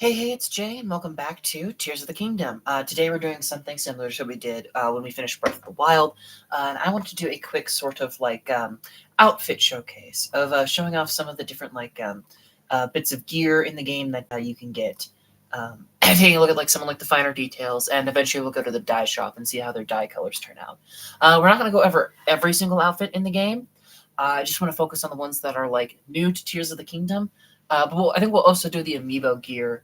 Hey, it's Jay, and welcome back to Tears of the Kingdom. Today we're doing something similar to what we did when we finished Breath of the Wild, and I want to do a quick sort of outfit showcase of showing off some of the different bits of gear in the game that you can get. And taking a look at some of the finer details, and eventually we'll go to the dye shop and see how their dye colors turn out. We're not going to go over every single outfit in the game. I just want to focus on the ones that are new to Tears of the Kingdom. I think we'll also do the amiibo gear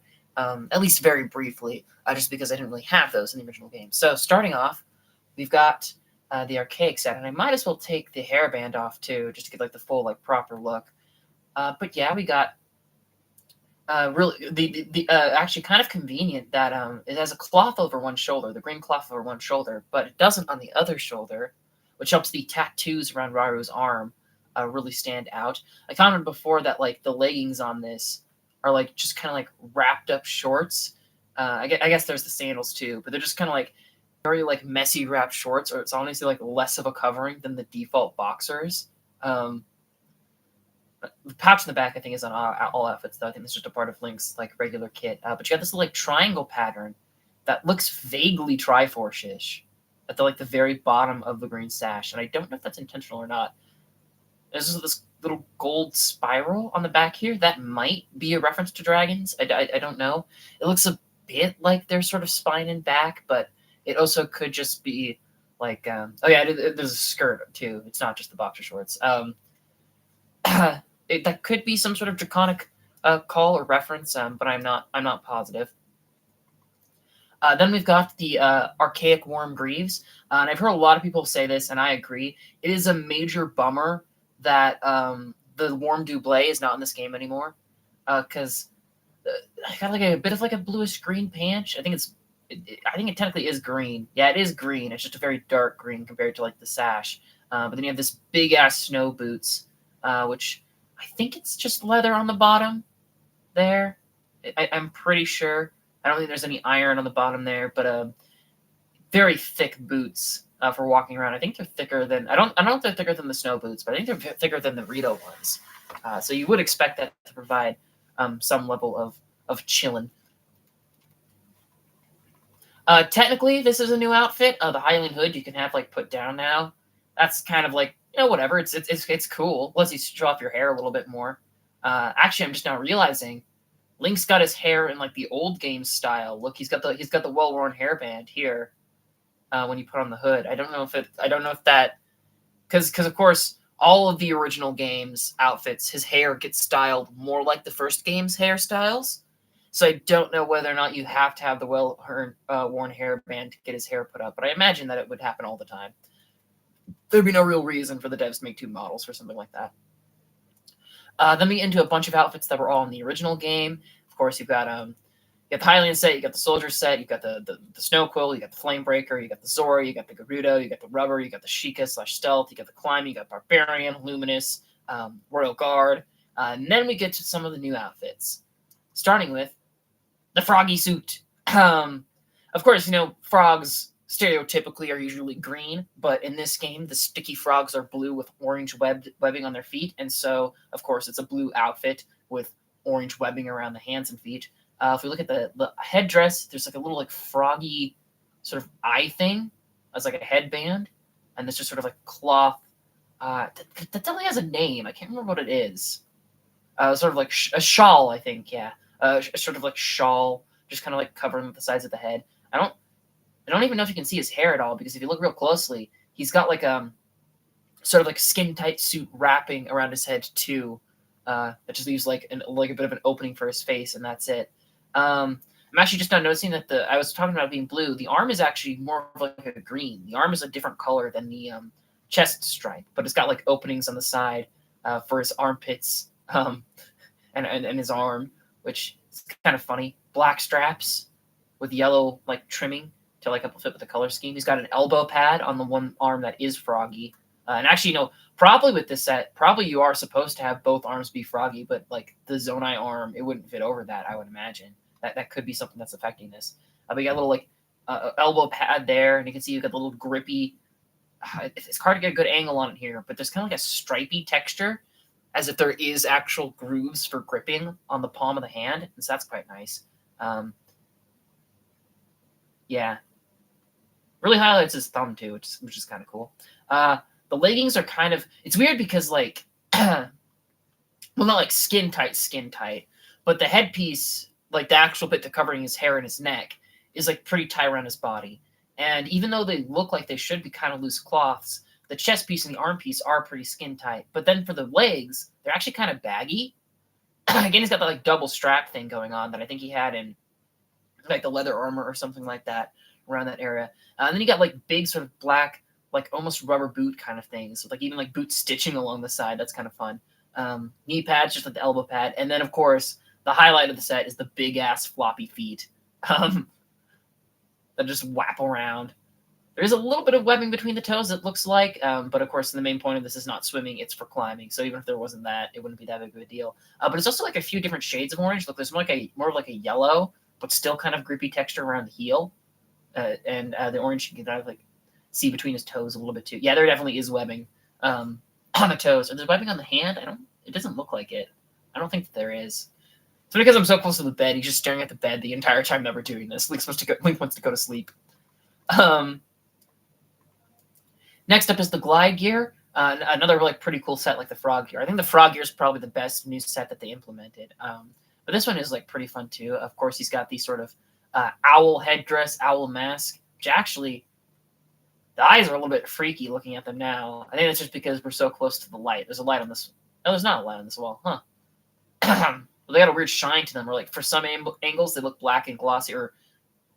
at least very briefly, just because I didn't really have those in the original game. So starting off, we've got the archaic set, and I might as well take the hairband off too, just to get the full proper look. But yeah, we got really the actually kind of convenient that it has a cloth over one shoulder, the green cloth over one shoulder, but it doesn't on the other shoulder, which helps the tattoos around Raru's arm really stand out. I commented before that the leggings on this are just kind of wrapped up shorts. I guess there's the sandals too, but they're just kind of very messy wrapped shorts, or it's honestly less of a covering than the default boxers. The pouch in the back, I think, is on all outfits, though. I think it's just a part of Link's regular kit. But you got this triangle pattern that looks vaguely Triforce-ish at the very bottom of the green sash, and I don't know if that's intentional or not. There's this little gold spiral on the back here that might be a reference to dragons. I don't know. It looks a bit like their sort of spine and back, but it also could just be oh yeah, there's a skirt too. It's not just the boxer shorts. That could be some sort of draconic call or reference, but I'm not positive. Then we've got the archaic Worm Greaves, and I've heard a lot of people say this, and I agree. It is a major bummer that the Worm Doublé is not in this game anymore, because I got a bit of a bluish green pant. I think I think it technically is green. Yeah, it is green. It's just a very dark green compared to the sash. But then you have this big ass snow boots, which I think it's just leather on the bottom there. I'm pretty sure. I don't think there's any iron on the bottom there, but very thick boots for walking around. I think they're thicker than I don't know if they're thicker than the snow boots, but I think they're thicker than the Rito ones. So you would expect that to provide some level of chillin'. Technically, this is a new outfit. The Hylian hood you can have put down now. That's kind of whatever. It's cool. Lets you show off your hair a little bit more. Actually, I'm just now realizing Link's got his hair in the old game style. Look, he's got the well-worn hairband here. When you put on the hood, I don't know if that, because of course all of the original games outfits, his hair gets styled more like the first game's hairstyles. So I don't know whether or not you have to have the well-worn hairband to get his hair put up, but I imagine that it would happen all the time. There'd be no real reason for the devs to make two models for something like that. Then we get into a bunch of outfits that were all in the original game. Of course, you've got the Hylian set, you got the Soldier set, you got the Snow Quill, you got the Flamebreaker, you got the Zora, you got the Gerudo, you got the Rubber, you got the Sheikah/Stealth, you got the Climb, you got Barbarian, Luminous, Royal Guard. And then we get to some of the new outfits, starting with the Froggy suit. Of course, frogs stereotypically are usually green, but in this game, the sticky frogs are blue with orange webbing on their feet, and so, of course, it's a blue outfit with orange webbing around the hands and feet. If we look at the headdress, there's a little froggy sort of eye thing as a headband, and this just sort of cloth. That definitely has a name. I can't remember what it is. Sort of a shawl, I think. Yeah, sort of shawl, just kind of covering the sides of the head. I don't even know if you can see his hair at all, because if you look real closely, he's got sort of skin tight suit wrapping around his head too. That just leaves a bit of an opening for his face, and that's it. I'm actually just now noticing that I was talking about it being blue. The arm is actually more of a green. The arm is a different color than the chest stripe, but it's got openings on the side for his armpits and his arm, which is kind of funny. Black straps with yellow trimming to help fit with the color scheme. He's got an elbow pad on the one arm that is Froggy. And actually, probably with this set, probably you are supposed to have both arms be Froggy, but the Zonai arm, it wouldn't fit over that, I would imagine. That could be something that's affecting this. But you got a little elbow pad there, and you can see you got the little grippy. It's hard to get a good angle on it here, but there's kind of a stripy texture, as if there is actual grooves for gripping on the palm of the hand, and so that's quite nice. Um, yeah, really highlights his thumb too, which is kind of cool. The leggings are kind of it's weird because like well not like skin tight, but the headpiece, like the actual bit that covering his hair and his neck, is like pretty tight around his body. And even though they look like they should be kind of loose cloths, the chest piece and the arm piece are pretty skin tight. But then for the legs, they're actually kind of baggy. Again, he's got the like double strap thing going on that I think he had in like the leather armor or something like that around that area. And then you got like big sort of black, like almost rubber boot kind of things, with like even like boot stitching along the side. That's kind of fun. Knee pads, just like the elbow pad, and then of course the highlight of the set is the big ass floppy feet um, that just whap around. There is a little bit of webbing between the toes, it looks like, but of course the main point of this is not swimming; it's for climbing. So even if there wasn't that, it wouldn't be that big of a deal. But it's also like a few different shades of orange. Look, there's more of like a yellow, but still kind of grippy texture around the heel, and the orange you can kind of like see between his toes a little bit too. Yeah, there definitely is webbing on the toes. Are there webbing on the hand? I don't. It doesn't look like it. I don't think that there is. So because I'm so close to the bed, he's just staring at the bed the entire time that we're doing this. Link wants to go to sleep. Um, Next up is the glide gear. Another like pretty cool set like the frog gear. I think the frog gear is probably the best new set that they implemented. But this one is like pretty fun too. Of course, he's got these sort of owl headdress, owl mask, which actually the eyes are a little bit freaky looking at them now. I think that's just because we're so close to the light. There's a light on this. No, there's not a light on this wall, huh? Well, they got a weird shine to them. Or like for some angles they look black and glossy, or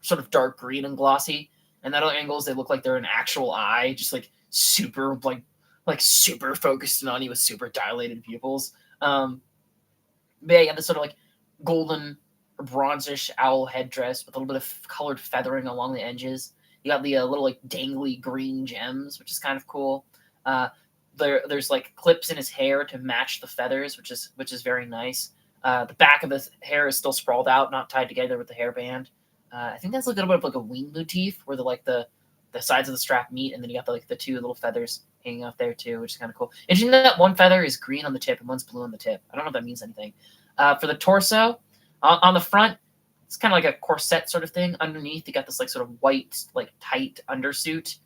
sort of dark green and glossy, and then other angles they look like they're an actual eye, just like super like super focused on you with super dilated pupils. But yeah, you have this sort of like golden or bronzish owl headdress with a little bit of colored feathering along the edges. You got the little like dangly green gems, which is kind of cool. There's like clips in his hair to match the feathers, which is very nice. The back of his hair is still sprawled out, not tied together with the hairband. I think that's like a little bit of like a wing motif where the sides of the strap meet, and then you got the two little feathers hanging off there too, which is kind of cool. Interesting that one feather is green on the tip and one's blue on the tip. I don't know if that means anything. For the torso, on the front, it's kind of like a corset sort of thing. Underneath, you got this like sort of white, like tight undersuit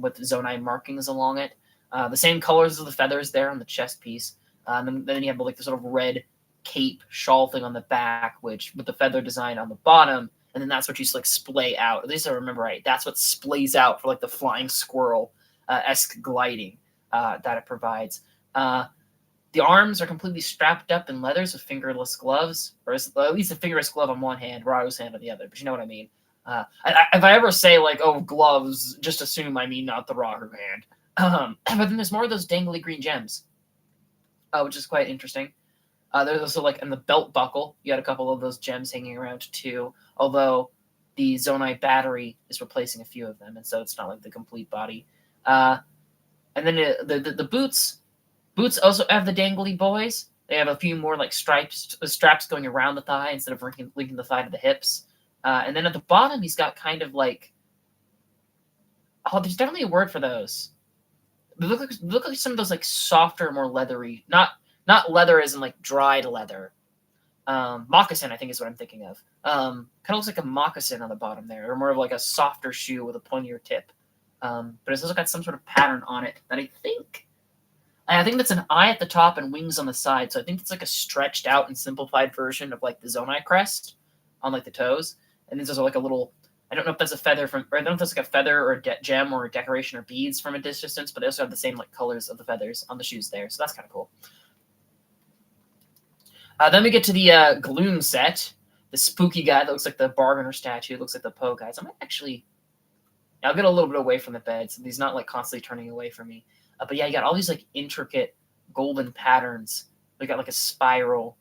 with Zonai markings along it. The same colors as the feathers there on the chest piece. Then you have like the sort of red cape shawl thing on the back, which with the feather design on the bottom, and then that's what you just like splay out. At least I remember right. That's what splays out for like the flying squirrel esque gliding that it provides. The arms are completely strapped up in leathers with fingerless gloves, or at least a fingerless glove on one hand, Raru's hand on the other. But you know what I mean. If I ever say like, oh, gloves, just assume I mean not the Raru hand. But then there's more of those dangly green gems, which is quite interesting. There's also like in the belt buckle, you got a couple of those gems hanging around too. Although the Zonai battery is replacing a few of them, and so it's not like the complete body. And then the boots also have the dangly boys. They have a few more like straps going around the thigh instead of linking the thigh to the hips. And then at the bottom, he's got kind of like there's definitely a word for those. They look like some of those like softer, more leathery, not leather as in like dried leather. Moccasin, I think, is what I'm thinking of. Kind of looks like a moccasin on the bottom there, or more of like a softer shoe with a pointier tip. But it's also got some sort of pattern on it that I think that's an eye at the top and wings on the side. So I think it's like a stretched out and simplified version of like the Zonai crest on like the toes. And then there's like a little, I don't know if that's a feather or I don't know if that's like a feather or a gem or a decoration or beads from a distance, but they also have the same like colors of the feathers on the shoes there. So that's kind of cool. Then we get to the Gloom set, the spooky guy that looks like the Bargainer statue, looks like the Poe guy. So I'll get a little bit away from the bed, so he's not like constantly turning away from me. But yeah, you got all these like intricate golden patterns. We got like a spiral.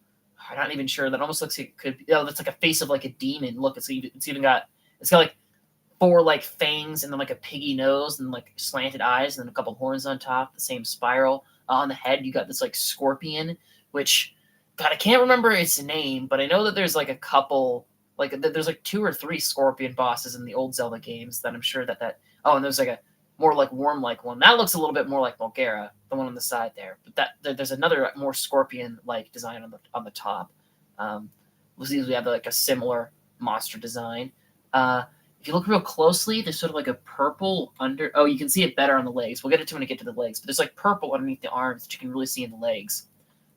I'm not even sure. That almost looks like it could be. That's like a face of like a demon. Look, it's got like 4 like fangs and then like a piggy nose and like slanted eyes and then a couple horns on top. The same spiral on the head. You got this like scorpion, which God, I can't remember its name, but I know that there's like a couple. Like there's like 2 or 3 scorpion bosses in the old Zelda games that I'm sure that. Oh, and there's like a more like worm-like one. That looks a little bit more like Mulgera, the one on the side there. But there's another more scorpion-like design on the top. We'll see we have like a similar monster design. Uh, if you look real closely, there's sort of like a purple under. Oh, you can see it better on the legs. We'll get it to when we get to the legs, but there's like purple underneath the arms that you can really see in the legs.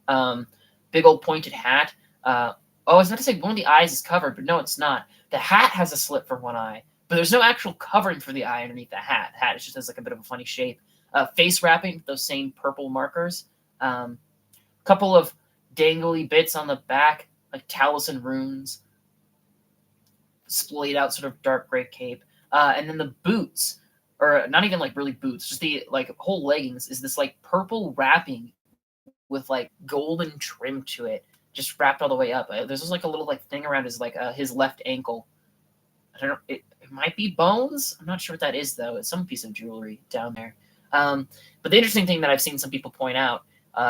Um, Big old pointed hat. Oh, I was about to say one of the eyes is covered, but no, it's not. The hat has a slit for one eye, but there's no actual covering for the eye underneath the hat. The hat just has like a bit of a funny shape. Face wrapping, those same purple markers. Couple of dangly bits on the back, like Taliesin runes, splayed out sort of dark gray cape. And then the boots, or not even like really boots, just the like whole leggings is this like purple wrapping with like golden trim to it, just wrapped all the way up. There's just like a little like thing around his left ankle. I don't know. It might be bones. I'm not sure what that is though. It's some piece of jewelry down there. But the interesting thing that I've seen some people point out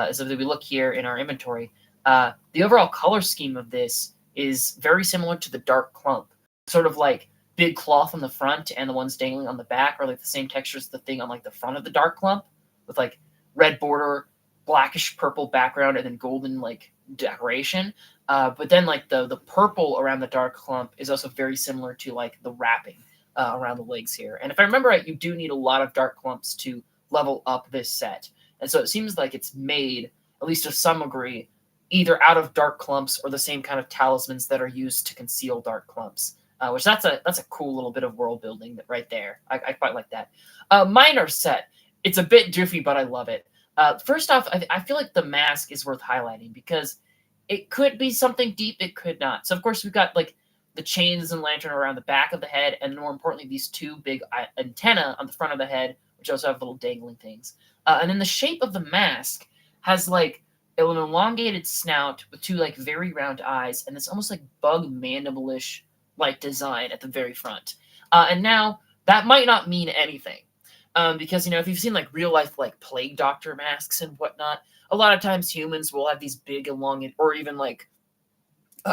is that if we look here in our inventory, the overall color scheme of this is very similar to the Dark Clump. Sort of like big cloth on the front and the ones dangling on the back are like the same texture as the thing on like the front of the Dark Clump, with like red border, blackish purple background, and then golden like decoration. But then like the purple around the Dark Clump is also very similar to like the wrapping around the legs here. And if I remember right, you do need a lot of Dark Clumps to level up this set. And so it seems like it's made, at least to some degree, either out of Dark Clumps or the same kind of talismans that are used to conceal Dark Clumps. Which that's a cool little bit of world building right there. I quite like that. Minor set. It's a bit doofy, but I love it. First off, I feel like the mask is worth highlighting because it could be something deep, it could not. So of course we've got like the chains and lantern around the back of the head, and more importantly, these two big antenna on the front of the head, which also have little dangling things. And then the shape of the mask has like an elongated snout with two like very round eyes, and this almost like bug mandible-ish like design at the very front. And now that might not mean anything. Because if you've seen like real life like plague doctor masks and whatnot, a lot of times humans will have these big elongated, or even like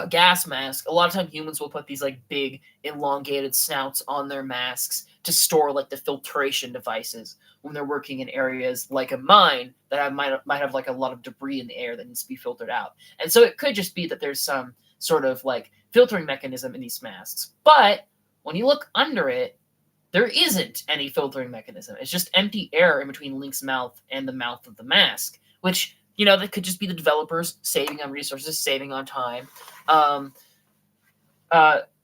gas mask. A lot of time humans will put these like big elongated snouts on their masks to store like the filtration devices when they're working in areas like a mine that might have like a lot of debris in the air that needs to be filtered out. And so it could just be that there's some sort of like filtering mechanism in these masks. But when you look under it, there isn't any filtering mechanism. It's just empty air in between Link's mouth and the mouth of the mask, which, that could just be the developers saving on resources, saving on time.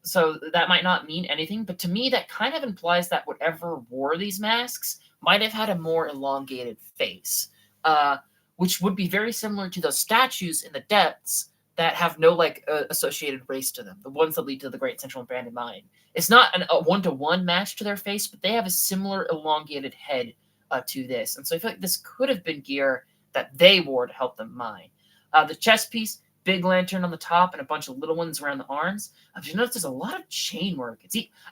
So that might not mean anything, but to me, that kind of implies that whatever wore these masks might have had a more elongated face, which would be very similar to those statues in the depths that have no associated race to them, the ones that lead to the Great Central Abandoned Mine. It's not a one-to-one match to their face, but they have a similar elongated head to this. And so I feel like this could have been gear that they wore to help them mine. The chest piece, big lantern on the top and a bunch of little ones around the arms. If you notice, there's a lot of chain work.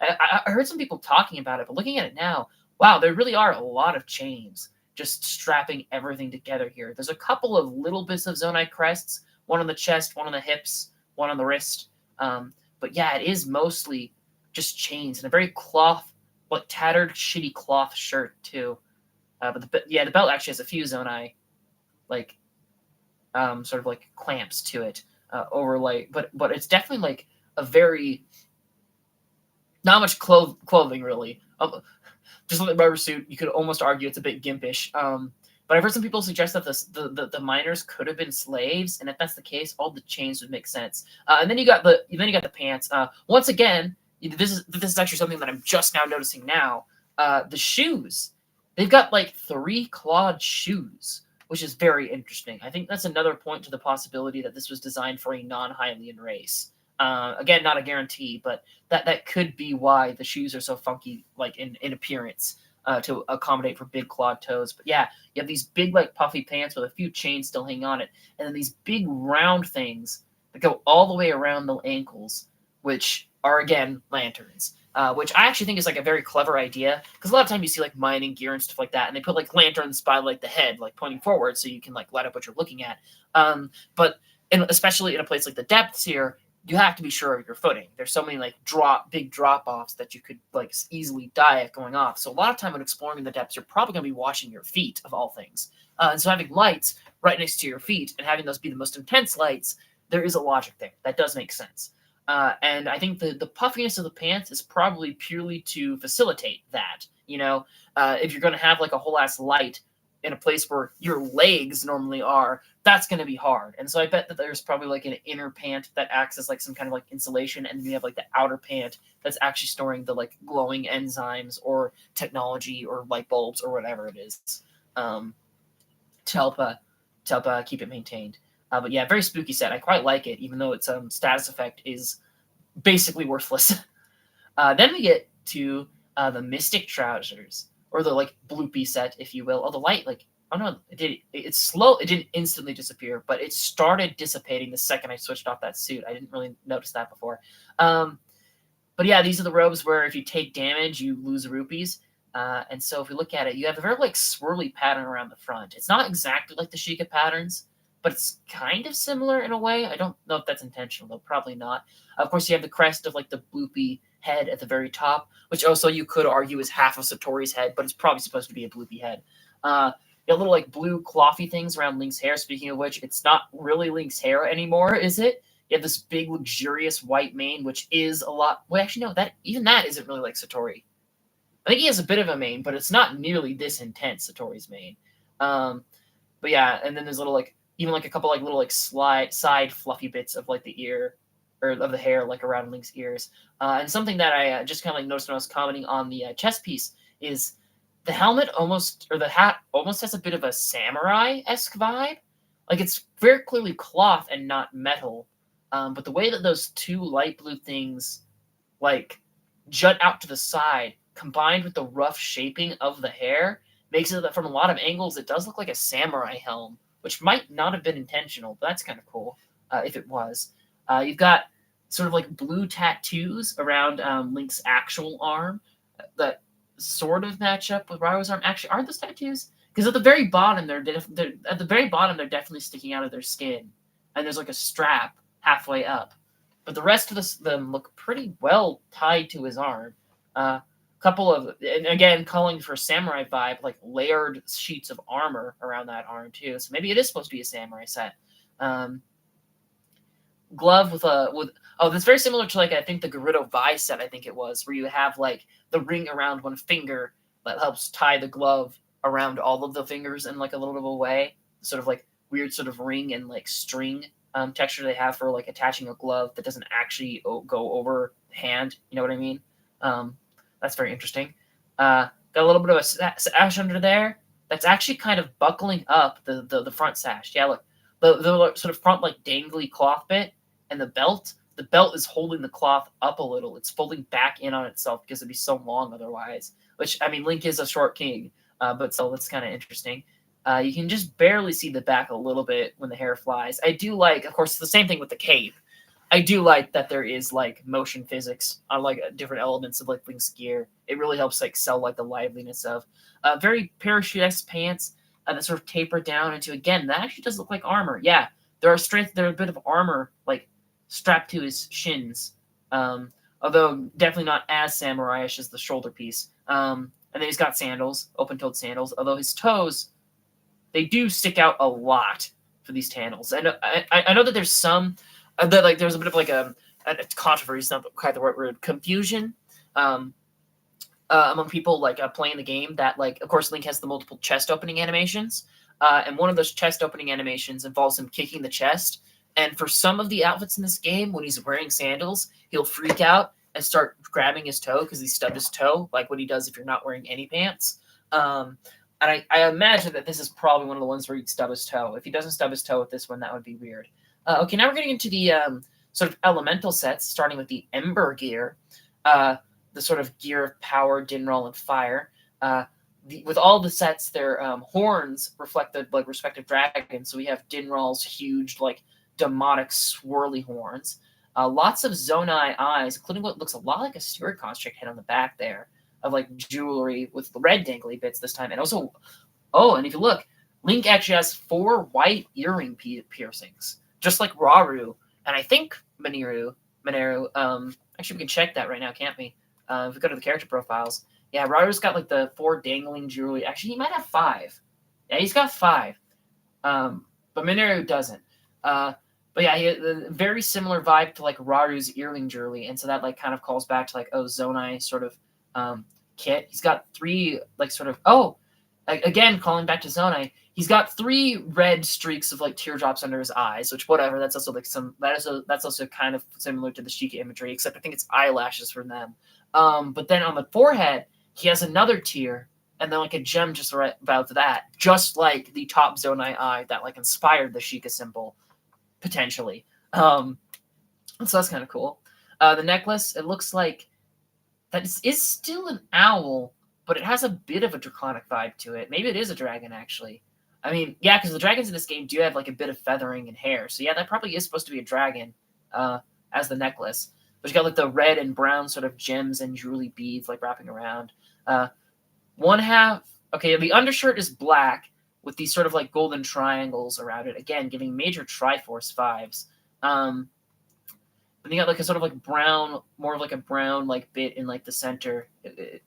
I heard some people talking about it, but looking at it now, wow, there really are a lot of chains just strapping everything together here. There's a couple of little bits of Zonai crests, one on the chest, one on the hips, one on the wrist. But yeah, it is mostly just chains and a very tattered, shitty cloth shirt too. But the belt actually has a few Zonai, sort of like clamps to it, but it's definitely like a very not much clothing really. Just like the rubber suit, you could almost argue it's a bit gimpish. But I've heard some people suggest that the miners could have been slaves, and if that's the case, all the chains would make sense. And then you got the pants. Once again, this is actually something that I'm just now noticing now. The shoes, they've got like 3 clawed shoes, which is very interesting. I think that's another point to the possibility that this was designed for a non-Hylian race. Again, not a guarantee, but that could be why the shoes are so funky, like in appearance, to accommodate for big clawed toes. But yeah, you have these big like puffy pants with a few chains still hanging on it, and then these big round things that go all the way around the ankles, which are again lanterns. Which I actually think is like a very clever idea, because a lot of time you see like mining gear and stuff like that, and they put like lanterns by like the head, like pointing forward, so you can like light up what you're looking at. But especially in a place like the depths here, you have to be sure of your footing. There's so many like big drop offs that you could like easily die at going off. So a lot of time when exploring the depths, you're probably going to be washing your feet of all things. And so having lights right next to your feet and having those be the most intense lights there is a logic there. That does make sense. And I think the puffiness of the pants is probably purely to facilitate that. If you're going to have like a whole ass light in a place where your legs normally are, that's going to be hard. And so I bet that there's probably like an inner pant that acts as like some kind of like insulation, and then you have like the outer pant that's actually storing the like glowing enzymes or technology or light bulbs or whatever it is, to help keep it maintained. But yeah, very spooky set. I quite like it, even though its status effect is basically worthless. Then we get to the Mystic Trousers, or the like bloopy set, if you will. Oh, the light, like, oh no, it's slow. It didn't instantly disappear, but it started dissipating the second I switched off that suit. I didn't really notice that before. But yeah, these are the robes where if you take damage, you lose rupees. And so if we look at it, you have a very like swirly pattern around the front. It's not exactly like the Sheikah patterns, but it's kind of similar in a way. I don't know if that's intentional, though. Probably not. Of course, you have the crest of like the bloopy head at the very top, which also you could argue is half of Satori's head, but it's probably supposed to be a bloopy head. You have little like blue clothy things around Link's hair. Speaking of which, it's not really Link's hair anymore, is it? You have this big, luxurious white mane, which is a lot. Well, actually, no, that isn't really like Satori. I think he has a bit of a mane, but it's not nearly this intense, Satori's mane. But yeah, and then there's little like even like a couple like little like side fluffy bits of like the ear or of the hair like around Link's ears. And something that I just kind of like noticed when I was commenting on the chest piece is the helmet the hat almost has a bit of a samurai-esque vibe. Like it's very clearly cloth and not metal. But the way that those two light blue things like jut out to the side, combined with the rough shaping of the hair, makes it that from a lot of angles it does look like a samurai helm, which might not have been intentional, but that's kind of cool if it was. You've got sort of like blue tattoos around Link's actual arm that sort of match up with Ryo's arm. Actually, aren't those tattoos? Because at the very bottom, they're definitely sticking out of their skin, and there's like a strap halfway up. But the rest of them look pretty well tied to his arm. Couple of, and again, calling for samurai vibe, like layered sheets of armor around that arm too. So maybe it is supposed to be a samurai set. Glove with that's very similar to like I think the Gerudo Vi set, I think it was, where you have like the ring around one finger that helps tie the glove around all of the fingers in like a little bit of a way, sort of like weird sort of ring and like string texture they have for like attaching a glove that doesn't actually go over hand. You know what I mean? That's very interesting. Got a little bit of a sash under there that's actually kind of buckling up the front sash. Yeah, look, the sort of front like dangly cloth bit and the belt. The belt is holding the cloth up a little. It's folding back in on itself because it'd be so long otherwise. Which, I mean, Link is a short king, but so that's kind of interesting. You can just barely see the back a little bit when the hair flies. I do like, of course, the same thing with the cape. I do like that there is like motion physics on like different elements of like Link's gear. It really helps like sell like the liveliness of very parachute-esque pants that sort of taper down into, again, that actually does look like armor. Yeah, there are a bit of armor like strapped to his shins, although definitely not as samurai-ish as the shoulder piece. And then he's got sandals, open-toed sandals, although his toes, they do stick out a lot for these sandals. And I know that there's some that like there's a bit of like a controversy, it's not quite the right word, confusion among people like playing the game, that like of course Link has the multiple chest opening animations, and one of those chest opening animations involves him kicking the chest. And for some of the outfits in this game, when he's wearing sandals, he'll freak out and start grabbing his toe because he stubbed his toe, like what he does if you're not wearing any pants. And I imagine that this is probably one of the ones where he'd stub his toe. If he doesn't stub his toe with this one, that would be weird. Okay, now we're getting into the sort of elemental sets, starting with the Ember gear, the sort of gear of power, Dinral, and fire. With all the sets, their horns reflect the like respective dragons. So we have Dinral's huge, like demonic, swirly horns. Lots of Zonai eyes, including what looks a lot like a Steward Constrict head on the back there, of like jewelry with red dangly bits this time. And also, and if you look, Link actually has 4 white earring piercings, just like Rauru, and I think Mineru. Actually, we can check that right now, can't we? If we go to the character profiles, yeah, Rauru's got like the 4 dangling jewelry. Actually, he might have 5. Yeah, he's got 5. But Mineru doesn't. But But yeah, very similar vibe to like Raru's Earling Jewelry, and so that like kind of calls back to like Zonai sort of um, kit. He's got three like sort of again calling back to Zonai. He's got three red streaks of like teardrops under his eyes, which whatever. That's also like that's also kind of similar to the Sheikah imagery, except I think it's eyelashes for them. But then on the forehead, he has another tear, and then like a gem just right about that, just like the top Zonai eye that like inspired the Sheikah symbol potentially. So that's kind of cool. The necklace, it looks like that is still an owl, but it has a bit of a draconic vibe to it. Maybe it is a dragon, actually. I mean, yeah, because the dragons in this game do have like a bit of feathering and hair. So yeah, that probably is supposed to be a dragon as the necklace. But you got like the red and brown sort of gems and jewelry beads like wrapping around. One half, okay, the undershirt is black with these sort of like golden triangles around it. Again, giving major Triforce vibes. But you got like a sort of like brown, more of like a brown like bit in like the center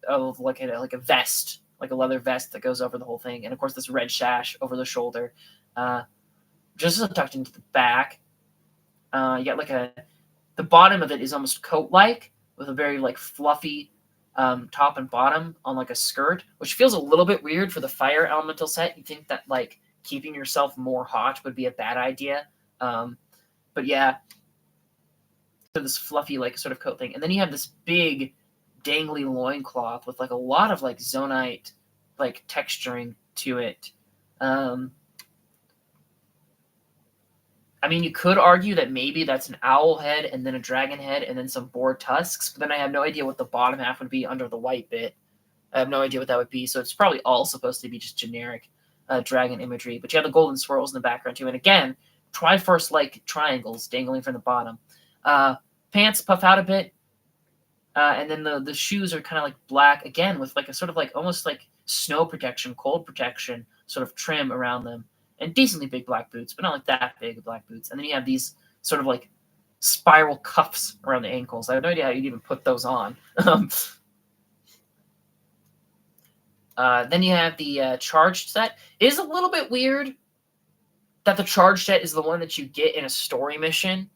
of like a vest, like a leather vest that goes over the whole thing, and of course this red sash over the shoulder, just tucked into the back. You got like the bottom of it is almost coat-like with a very like fluffy top and bottom on like a skirt, which feels a little bit weird for the fire elemental set. You think that like keeping yourself more hot would be a bad idea, but yeah. So this fluffy like sort of coat thing, and then you have this big dangly loincloth with like a lot of like zonite like texturing to it. I mean, you could argue that maybe that's an owl head and then a dragon head and then some boar tusks, but then I have no idea what the bottom half would be under the white bit. I have no idea what that would be, so it's probably all supposed to be just generic dragon imagery. But you have the golden swirls in the background too, and again, Triforce-like triangles dangling from the bottom. Pants puff out a bit, and then the shoes are kind of like black again with like a sort of like almost like snow protection, cold protection sort of trim around them, and decently big black boots, but not like that big black boots. And then you have these sort of like spiral cuffs around the ankles. I have no idea how you'd even put those on. Then you have the charged set. It is a little bit weird that the charged set is the one that you get in a story mission.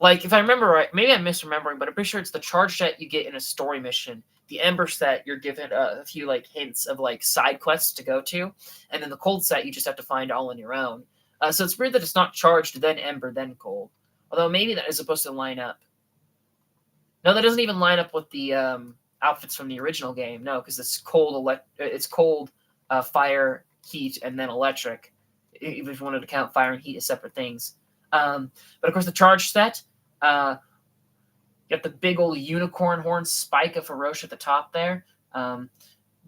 Like, if I remember right, maybe I'm misremembering, but I'm pretty sure it's the charge set you get in a story mission. The Ember set, you're given a few, like, hints of, like, side quests to go to. And then the Cold set, you just have to find all on your own. So it's weird that it's not charged, then Ember, then Cold. Although maybe that is supposed to line up. No, that doesn't even line up with the outfits from the original game. No, because it's cold, fire, heat, and then electric. Even if you wanted to count fire and heat as separate things. But of course, the charge set, you got the big old unicorn horn spike of Farosh at the top there.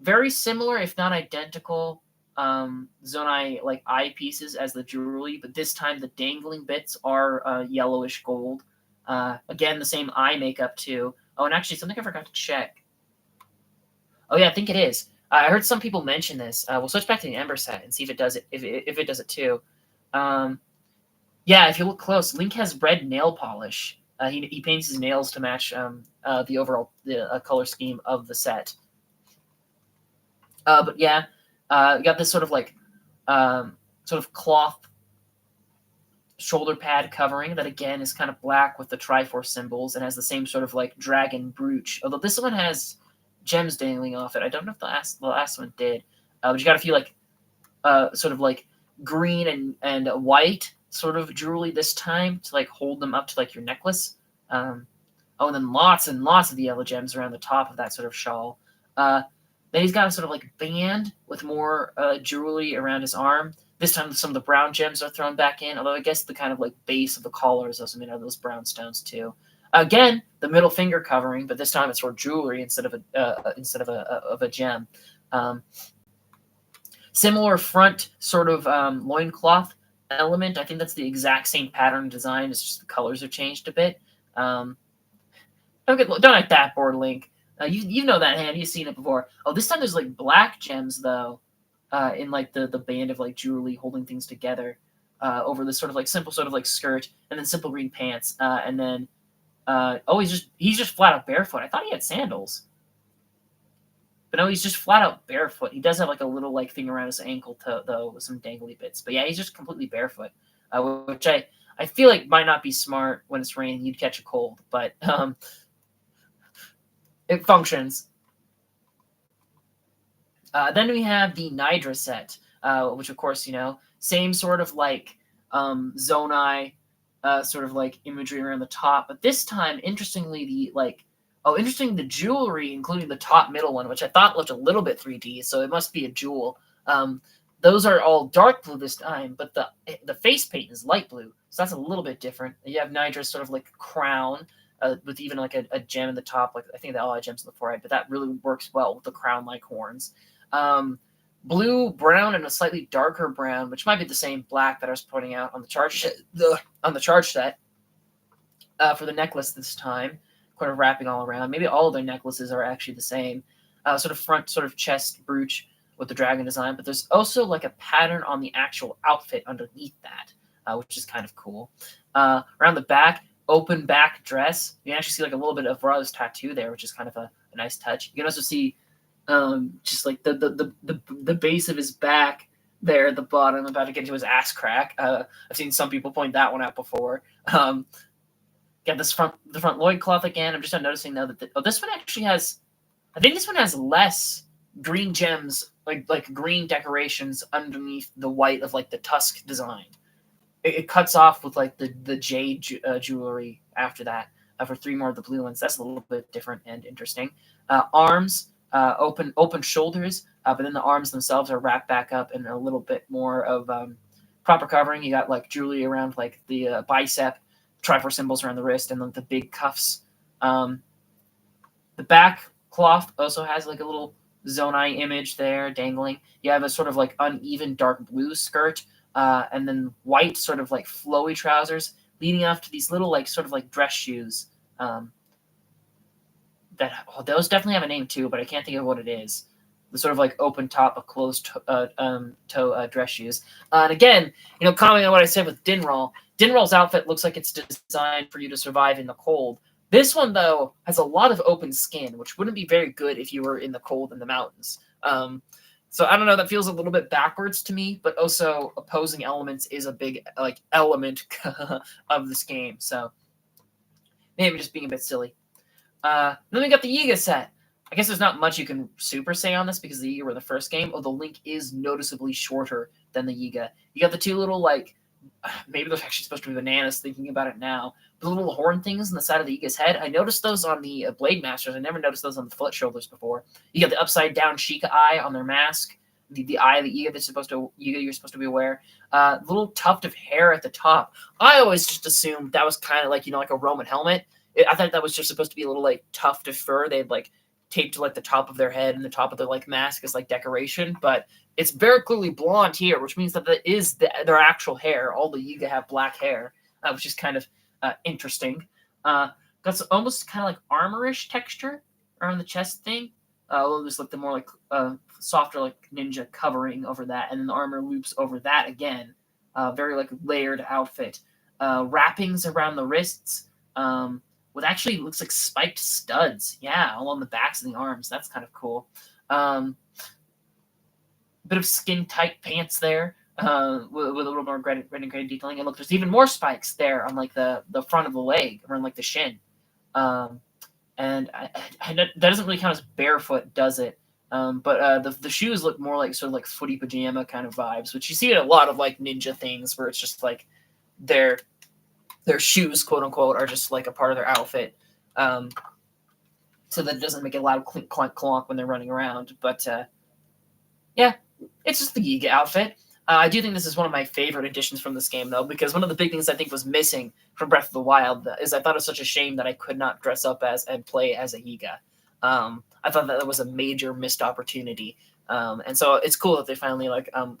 Very similar, if not identical, Zonai like eye pieces as the jewelry, but this time the dangling bits are yellowish gold. Again, the same eye makeup too. Oh, and actually, something I forgot to check. Oh yeah, I think it is. I heard some people mention this. We'll switch back to the Ember set and see if it does it. If it does it too. Yeah, if you look close, Link has red nail polish. He paints his nails to match the overall color scheme of the set. But yeah, you got this sort of like sort of cloth shoulder pad covering that again is kind of black with the Triforce symbols and has the same sort of like dragon brooch. Although this one has gems dangling off it. I don't know if the last one did. But you got a few like sort of like green and white sort of jewelry this time to like hold them up to like your necklace. And then lots and lots of the yellow gems around the top of that sort of shawl. Then he's got a sort of like band with more jewelry around his arm. This time some of the brown gems are thrown back in, although I guess the kind of like base of the collar is also made out of those brown stones too. Again, the middle finger covering, but this time it's for jewelry instead of a gem. Similar front sort of loincloth element. I think that's the exact same pattern design. It's just the colors have changed a bit. Don't act that bored, Link. You know that hand. You've seen it before. Oh, this time there's like black gems though, in like the band of like jewelry holding things together over this sort of like simple sort of like skirt and then simple green pants and then he's just flat out barefoot. I thought he had sandals. But no, he's just flat out barefoot. He does have like a little like thing around his ankle though with some dangly bits. But yeah, he's just completely barefoot. which I feel like might not be smart when it's raining. You'd catch a cold, but it functions. Then we have the Nidra set, which of course, same sort of like Zonai, sort of like imagery around the top, but this time, interestingly, the jewelry, including the top middle one, which I thought looked a little bit 3D, so it must be a jewel. Those are all dark blue this time, but the face paint is light blue, so that's a little bit different. You have Nidra's sort of like crown, with even like a gem in the top, like I think the ally gems in the forehead, but that really works well with the crown-like horns. Um, Blue, brown, and a slightly darker brown, which might be the same black that I was pointing out on the charge set for the necklace this time, kind of wrapping all around. Maybe all of their necklaces are actually the same, sort of front, sort of chest brooch with the dragon design, but there's also like a pattern on the actual outfit underneath that, which is kind of cool. Around the back, open back dress. You can actually see like a little bit of Vara's tattoo there, which is kind of a nice touch. You can also see just like the base of his back there at the bottom, about to get into his ass crack. I've seen some people point that one out before. Got the front loincloth again. I'm just not noticing now that this one actually has, I think this one has less green gems, like green decorations underneath the white of like the tusk design. It cuts off with like the jade jewelry after that, for 3 more of the blue ones. That's a little bit different and interesting. Arms, open shoulders, but then the arms themselves are wrapped back up in a little bit more of proper covering. You got like jewelry around like the bicep, Triforce symbols around the wrist, and then the big cuffs. The back cloth also has like a little Zonai image there dangling. You have a sort of like uneven dark blue skirt, and then white sort of like flowy trousers leading off to these little like sort of like dress shoes. Those definitely have a name too, but I can't think of what it is. The sort of like open top, a closed toe dress shoes. And again, commenting on what I said with Dinral. Dinral's outfit looks like it's designed for you to survive in the cold. This one, though, has a lot of open skin, which wouldn't be very good if you were in the cold in the mountains. So I don't know, that feels a little bit backwards to me, but also opposing elements is a big like element of this game. So maybe just being a bit silly. Then we got the Yiga set. I guess there's not much you can super say on this because the Yiga were the first game, although Link is noticeably shorter than the Yiga. You got the 2 little like, maybe they're actually supposed to be bananas thinking about it now. The little horn things on the side of the Yiga's head. I noticed those on the Blade Masters. I never noticed those on the foot shoulders before. You got the upside down Sheikah eye on their mask. The eye of the Yiga you're supposed to be aware. Little tuft of hair at the top. I always just assumed that was kind of like like a Roman helmet. I thought that was just supposed to be a little like tuft of fur they'd like taped to like the top of their head and the top of their like mask as like decoration, but it's very clearly blonde here, which means that is their actual hair. All the Yiga have black hair, which is kind of interesting. Got some almost kind of like armorish texture around the chest thing. Although there's like the more like softer like ninja covering over that, and then the armor loops over that again. Very like layered outfit. Wrappings around the wrists. With actually looks like spiked studs, along the backs of the arms. That's kind of cool. Bit of skin tight pants there, with a little more red and gray detailing. And look, there's even more spikes there on like the front of the leg, around like the shin. And that doesn't really count as barefoot, does it? But the shoes look more like sort of like footy pajama kind of vibes, which you see in a lot of like ninja things where it's just like their shoes, quote unquote, are just like a part of their outfit, so that it doesn't make a loud clink clunk clonk when they're running around. But it's just the Yiga outfit. I do think this is one of my favorite additions from this game, though, because one of the big things I think was missing from Breath of the Wild is I thought it was such a shame that I could not dress up as and play as a Yiga. I thought that was a major missed opportunity. And so it's cool that they finally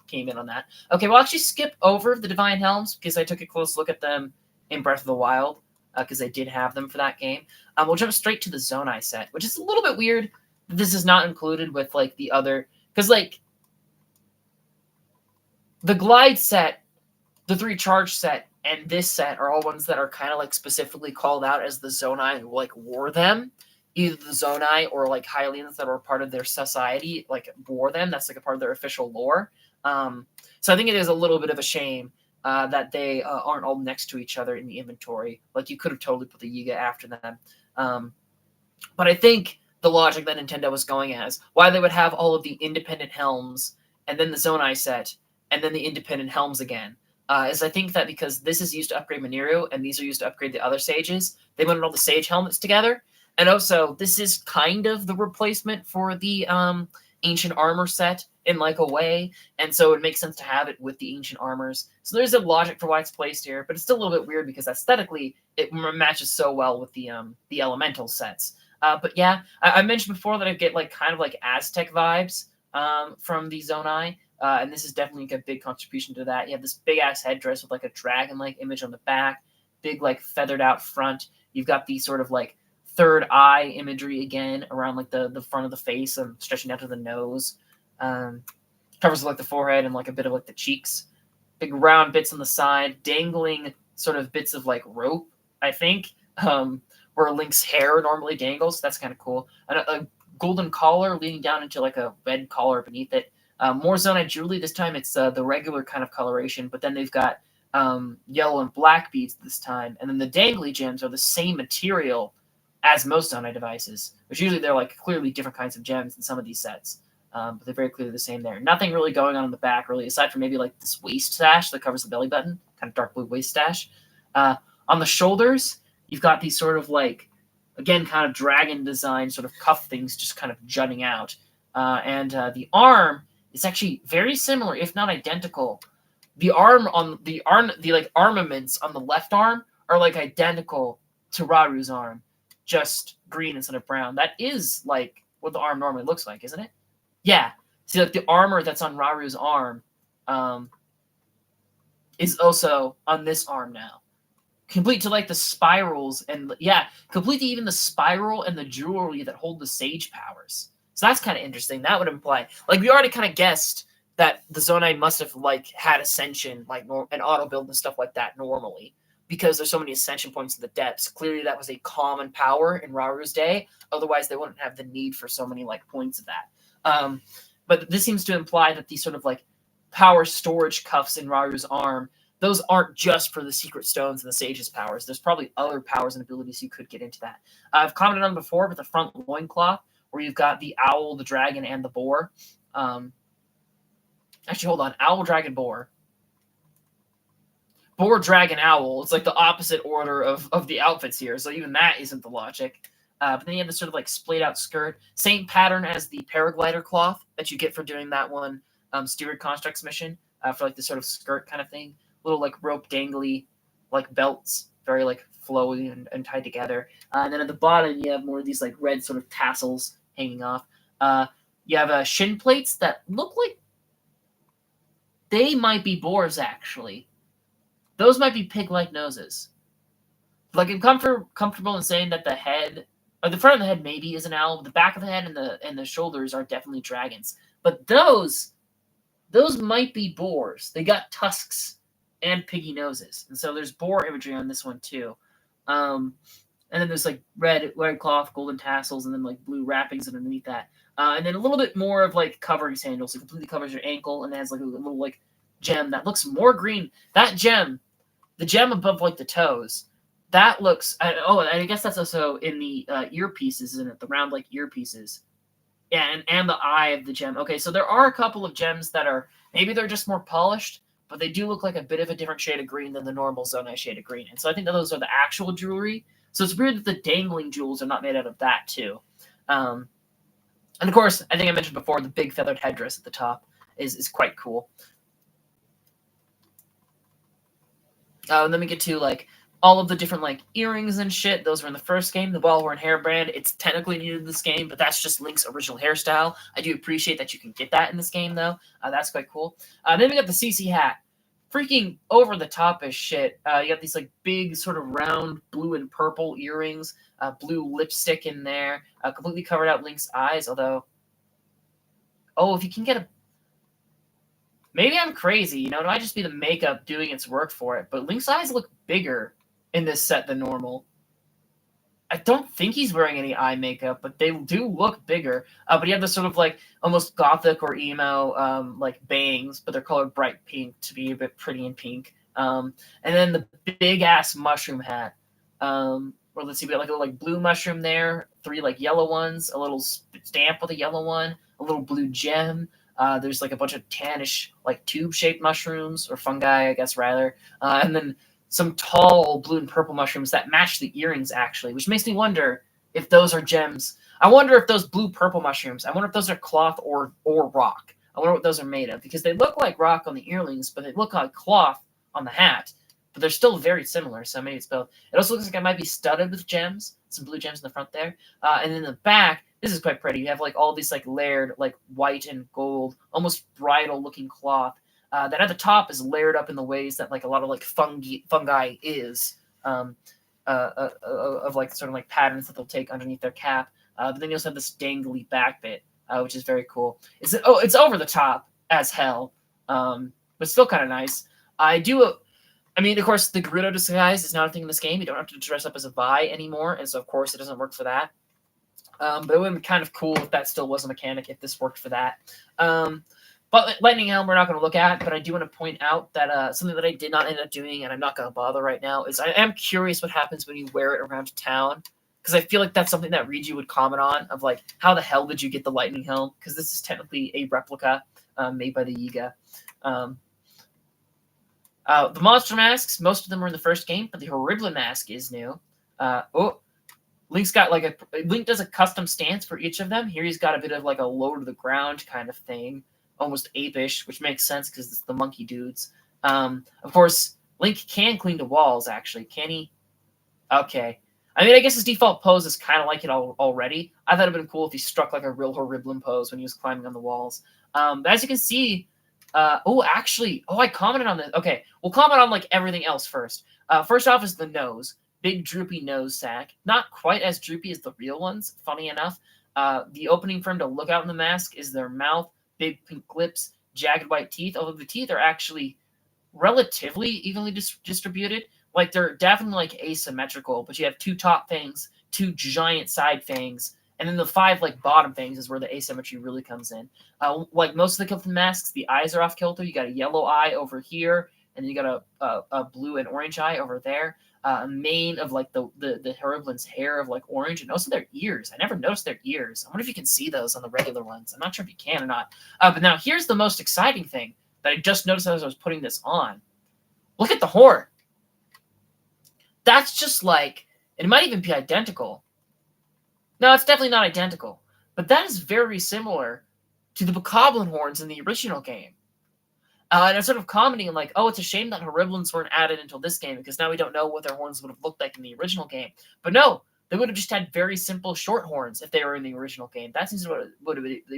came in on that. Okay, we'll actually skip over the Divine Helms because I took a close look at them in Breath of the Wild, because they did have them for that game. We'll jump straight to the Zonai set, which is a little bit weird that this is not included with like the other, because like the Glide set, the 3 Charge set, and this set are all ones that are kind of like specifically called out as the Zonai who like wore them. Either the Zonai or like Hylians that were part of their society like wore them. That's like a part of their official lore. So I think it is a little bit of a shame that they aren't all next to each other in the inventory. Like, you could have totally put the Yiga after them. Um, but I think the logic that Nintendo was going as, why they would have all of the independent helms, and then the Zonai set, and then the independent helms again, is I think that because this is used to upgrade Mineru, and these are used to upgrade the other sages, they wanted all the sage helmets together. And also, this is kind of the replacement for the ancient armor set in like a way, and so it makes sense to have it with the ancient armors. So there's a logic for why it's placed here, but it's still a little bit weird because aesthetically it matches so well with the elemental sets. But yeah, I mentioned before that I get like kind of like Aztec vibes from the Zonai, and this is definitely like a big contribution to that. You have this big ass headdress with like a dragon-like image on the back, big like feathered out front. You've got the sort of like third eye imagery again around like the front of the face and stretching down to the nose. Covers like the forehead and like a bit of like the cheeks. Big round bits on the side, dangling sort of bits of like rope, I think. Where Link's hair normally dangles. That's kind of cool. A golden collar leading down into like a red collar beneath it. More Zonai jewelry. This time it's the regular kind of coloration, but then they've got yellow and black beads this time. And then the dangly gems are the same material as most Zonai devices, which usually they're like clearly different kinds of gems in some of these sets. But they're very clearly the same there. Nothing really going on in the back, really, aside from maybe like this waist sash that covers the belly button, kind of dark blue waist sash. On the shoulders, you've got these sort of like, again, kind of dragon design sort of cuff things just kind of jutting out. And the arm is actually very similar, if not identical. The like armaments on the left arm are like identical to Raru's arm, just green instead of brown. That is like what the arm normally looks like, isn't it? Yeah. See, like the armor that's on Raru's arm is also on this arm now. Complete to like the spirals and complete to even the spiral and the jewelry that hold the sage powers. So that's kind of interesting. That would imply, like, we already kind of guessed that the Zonai must have like had ascension, like and auto build and stuff like that normally, because there's so many ascension points in the depths. Clearly, that was a common power in Raru's day. Otherwise, they wouldn't have the need for so many like points of that. But this seems to imply that these sort of like power storage cuffs in Raru's arm, those aren't just for the secret stones and the sage's powers. There's probably other powers and abilities you could get into that. I've commented on before with the front loincloth, where you've got the owl, the dragon, and the boar. Actually, hold on. Owl, dragon, boar. Boar, dragon, owl. It's like the opposite order of the outfits here. So even that isn't the logic. But then you have this sort of like splayed out skirt. Same pattern as the paraglider cloth that you get for doing that one Steward Constructs mission for like this sort of skirt kind of thing. Little like rope dangly like belts, very like flowy and tied together. And then at the bottom you have more of these like red sort of tassels hanging off. You have shin plates that look like they might be boars actually. Those might be pig-like noses. Like, I'm comfortable in saying that the head, or the front of the head maybe is an owl, but the back of the head and the shoulders are definitely dragons. But those might be boars. They got tusks and piggy noses, and so there's boar imagery on this one too. And then there's like red cloth, golden tassels, and then like blue wrappings underneath that. And then a little bit more of like covering sandals. It completely covers your ankle and has like a little like gem that looks more green. That gem, the gem above like the toes, that looks. I guess that's also in the earpieces, isn't it? The round like earpieces. Yeah, and the eye of the gem. Okay, so there are a couple of gems that are maybe they're just more polished, but they do look like a bit of a different shade of green than the normal Zonai shade of green. And so I think that those are the actual jewelry. So it's weird that the dangling jewels are not made out of that too. And of course, I think I mentioned before, the big feathered headdress at the top is quite cool. And then we get to like all of the different like earrings and shit. Those were in the first game. The Wellhorn hairband, it's technically new to this game, but that's just Link's original hairstyle. I do appreciate that you can get that in this game though. That's quite cool. Then we got the CC hat. Freaking over the top as shit. You got these like big sort of round blue and purple earrings, blue lipstick in there, completely covered out Link's eyes. Although, if you can get a, maybe I'm crazy. It might just be the makeup doing its work for it. But Link's eyes look bigger in this set than normal. I don't think he's wearing any eye makeup, but they do look bigger. But you have this sort of like almost gothic or emo like bangs, but they're colored bright pink to be a bit pretty and pink. And then the big ass mushroom hat. Well, let's see, we got like a little like blue mushroom there, 3 like yellow ones, a little stamp with a yellow one, a little blue gem. There's like a bunch of tannish like tube shaped mushrooms or fungi, I guess rather, and then some tall blue and purple mushrooms that match the earrings actually, which makes me wonder if those are gems. I wonder if those blue purple mushrooms. I wonder if those are cloth or rock. I wonder what those are made of because they look like rock on the earrings, but they look like cloth on the hat. But they're still very similar, so maybe it's both. It also looks like it might be studded with gems, some blue gems in the front there, and in the back. This is quite pretty. You have like all these like layered, like white and gold, almost bridal looking cloth. That at the top is layered up in the ways that like a lot of like fungi is. Of like sort of like patterns that they'll take underneath their cap. But then you also have this dangly back bit, which is very cool. It's over the top as hell, but still kind of nice. I mean, of course, the Gerudo disguise is not a thing in this game. You don't have to dress up as a Vi anymore, and so of course it doesn't work for that. But it would be kind of cool if that still was a mechanic, if this worked for that. But Lightning Helm we're not going to look at, but I do want to point out that something that I did not end up doing, and I'm not going to bother right now, is I am curious what happens when you wear it around town, because I feel like that's something that Riju would comment on, of like, how the hell did you get the Lightning Helm? Because this is technically a replica made by the Yiga. The monster masks, most of them were in the first game, but the Horriblin mask is new. Link's got like Link does a custom stance for each of them. Here he's got a bit of like a low to the ground kind of thing, almost apish, which makes sense because it's the monkey dudes. Of course, Link can cling to walls, actually. Can he? Okay. I mean, I guess his default pose is kind of like it already. I thought it would have been cool if he struck like a real Horriblin pose when he was climbing on the walls. But as you can see, I commented on this. Okay, we'll comment on like everything else first. First off is the nose. Big droopy nose sack. Not quite as droopy as the real ones, funny enough. The opening for him to look out in the mask is their mouth, big pink lips, jagged white teeth, although the teeth are actually relatively evenly distributed. Like, they're definitely like asymmetrical, but you have 2 top fangs, 2 giant side fangs, and then the 5 like bottom fangs is where the asymmetry really comes in. Like most of the Kilton masks, the eyes are off kilter. You got a yellow eye over here, and then you got a blue and orange eye over there. A mane of like the Horriblin's hair of like orange, and also their ears. I never noticed their ears. I wonder if you can see those on the regular ones. I'm not sure if you can or not. But now here's the most exciting thing that I just noticed as I was putting this on. Look at the horn. That's just like, it might even be identical. No, it's definitely not identical, but that is very similar to the Bokoblin horns in the original game. And I'm sort of commenting like, oh, it's a shame that Horriblins weren't added until this game, because now we don't know what their horns would have looked like in the original game. But no, they would have just had very simple short horns if they were in the original game. That seems to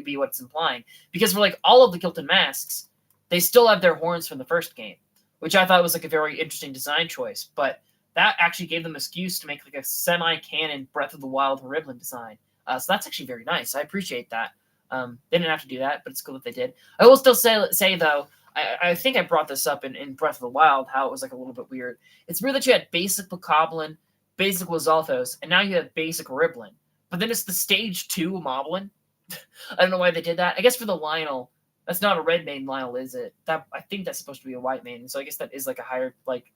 be what it's implying. Because for like all of the Kilton masks, they still have their horns from the first game, which I thought was like a very interesting design choice. But that actually gave them an excuse to make like a semi-canon Breath of the Wild Horriblin design. So that's actually very nice. I appreciate that. They didn't have to do that, but it's cool that they did. I will still say though, I think I brought this up in Breath of the Wild, how it was like a little bit weird. It's weird that you had basic Bokoblin, basic Lizalfos, and now you have basic Horriblin. But then it's the stage 2 Moblin. I don't know why they did that. I guess for the Lionel, that's not a red mane Lionel, is it? I think that's supposed to be a white mane, so I guess that is like a higher like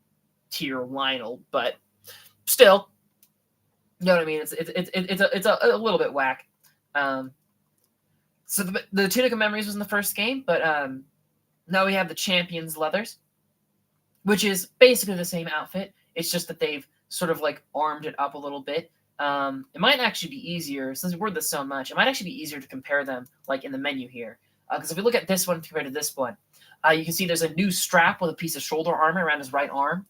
tier Lionel, but still, you know what I mean? It's a little bit whack. So the Tunic of Memories was in the first game, but now we have the Champion's Leathers, which is basically the same outfit. It's just that they've sort of like armed it up a little bit. It might actually be easier, since we word this so much, it might actually be easier to compare them like in the menu here. Because if we look at this one compared to this one, you can see there's a new strap with a piece of shoulder armor around his right arm.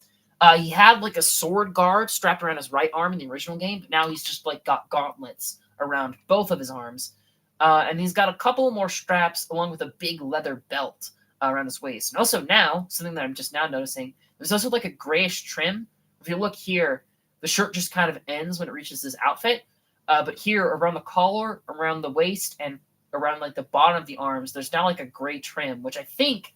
He had like a sword guard strapped around his right arm in the original game, but now he's just like got gauntlets around both of his arms. And he's got a couple more straps along with a big leather belt around his waist. And also now, something that I'm just now noticing, there's also like a grayish trim. If you look here, the shirt just kind of ends when it reaches his outfit. But here around the collar, around the waist, and around like the bottom of the arms, there's now like a gray trim, which I think,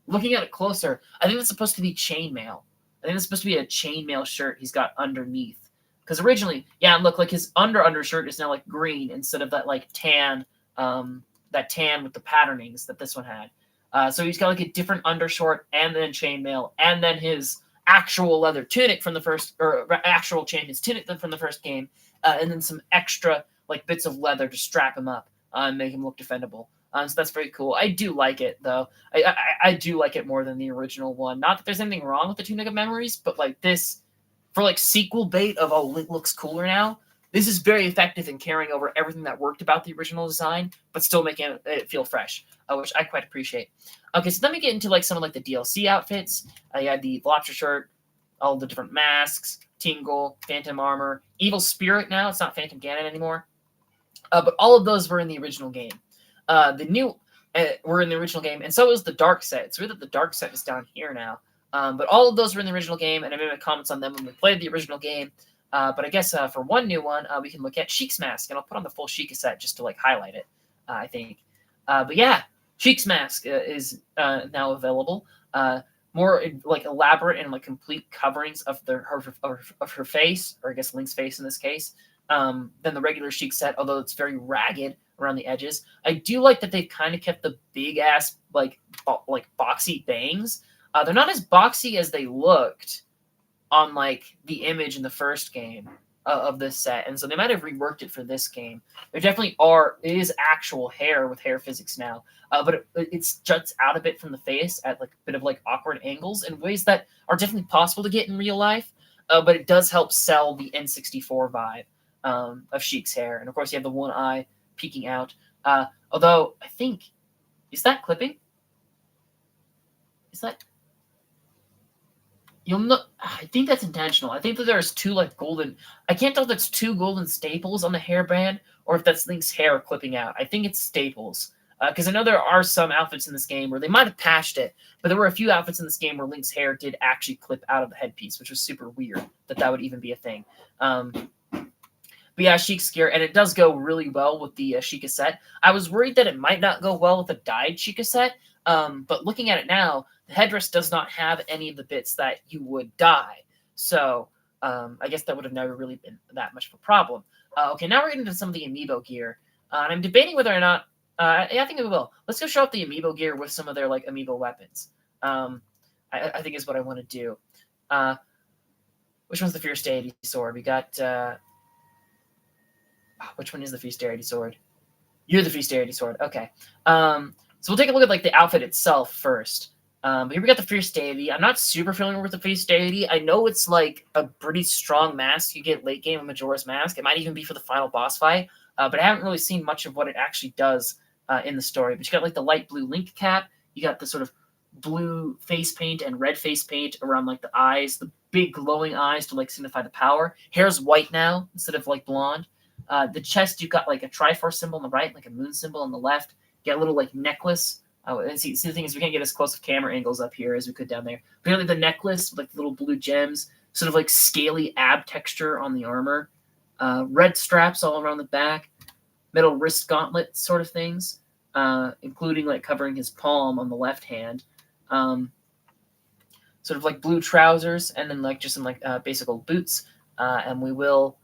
looking at it closer, I think it's supposed to be chainmail. I think it's supposed to be a chainmail shirt he's got underneath. Because originally, yeah, look, like his undershirt is now like green instead of that like tan, that tan with the patternings that this one had. So he's got like a different undershort and then chainmail and then his actual leather tunic from the first, or actual champion's tunic from the first game, and then some extra like bits of leather to strap him up and make him look defendable. So that's very cool. I do like it though. I do like it more than the original one. Not that there's anything wrong with the Tunic of Memories, but like this, for like sequel bait of Link looks cooler now. This is very effective in carrying over everything that worked about the original design, but still making it feel fresh, which I quite appreciate. Okay, so let me get into like some of like the DLC outfits. You had the lobster shirt, all the different masks, Tingle, Phantom Armor, Evil Spirit now. It's not Phantom Ganon anymore. But all of those were in the original game. The new were in the original game, and so was the Dark set. It's weird that the Dark set is down here now. But all of those were in the original game, and I made my comments on them when we played the original game. But I guess for one new one, we can look at Sheik's mask, and I'll put on the full Sheik set just to like highlight it, I think. But yeah, Sheik's mask is now available. More like elaborate and like complete coverings of her face, or I guess Link's face in this case, than the regular Sheik set, although it's very ragged around the edges. I do like that they've kind of kept the big ass like boxy bangs. They're not as boxy as they looked on like the image in the first game of this set, and so they might have reworked it for this game. There definitely is actual hair with hair physics now, but it juts out a bit from the face at like a bit of like awkward angles in ways that are definitely possible to get in real life. But it does help sell the N64 vibe of Sheik's hair, and of course you have the one eye peeking out. Although I think, is that clipping? Is that? You'll know. I think that's intentional. I think that there's two like golden. I can't tell if that's two golden staples on the hairband or if that's Link's hair clipping out. I think it's staples because I know there are some outfits in this game where they might have patched it, but there were a few outfits in this game where Link's hair did actually clip out of the headpiece, which was super weird that would even be a thing. But yeah, Sheik's gear, and it does go really well with the Sheikah set. I was worried that it might not go well with the dyed Sheikah set, but looking at it now, the headdress does not have any of the bits that you would dye. So I guess that would have never really been that much of a problem. Okay, now we're getting into some of the amiibo gear. And I'm debating whether or not... yeah, I think we will. Let's go show off the amiibo gear with some of their like amiibo weapons. I think is what I want to do. Which one's the Fierce Deity sword? We got... which one is the Fierce Deity sword? You're the Fierce Deity sword. Okay. So we'll take a look at like the outfit itself first. Here we got the Fierce Deity. I'm not super familiar with the Fierce Deity. I know it's like a pretty strong mask you get late game of Majora's Mask. It might even be for the final boss fight, but I haven't really seen much of what it actually does in the story. But you got like the light blue Link cap. You got the sort of blue face paint and red face paint around like the eyes, the big glowing eyes to like signify the power. Hair's white now instead of like blonde. The chest, you've got like a Triforce symbol on the right, like a moon symbol on the left. You got a little like necklace. And see, the thing is, we can't get as close of camera angles up here as we could down there. But like the necklace with like little blue gems, sort of like scaly ab texture on the armor. Red straps all around the back. Metal wrist gauntlet sort of things, including like covering his palm on the left hand. Sort of like blue trousers, and then like just some like basic old boots. And we will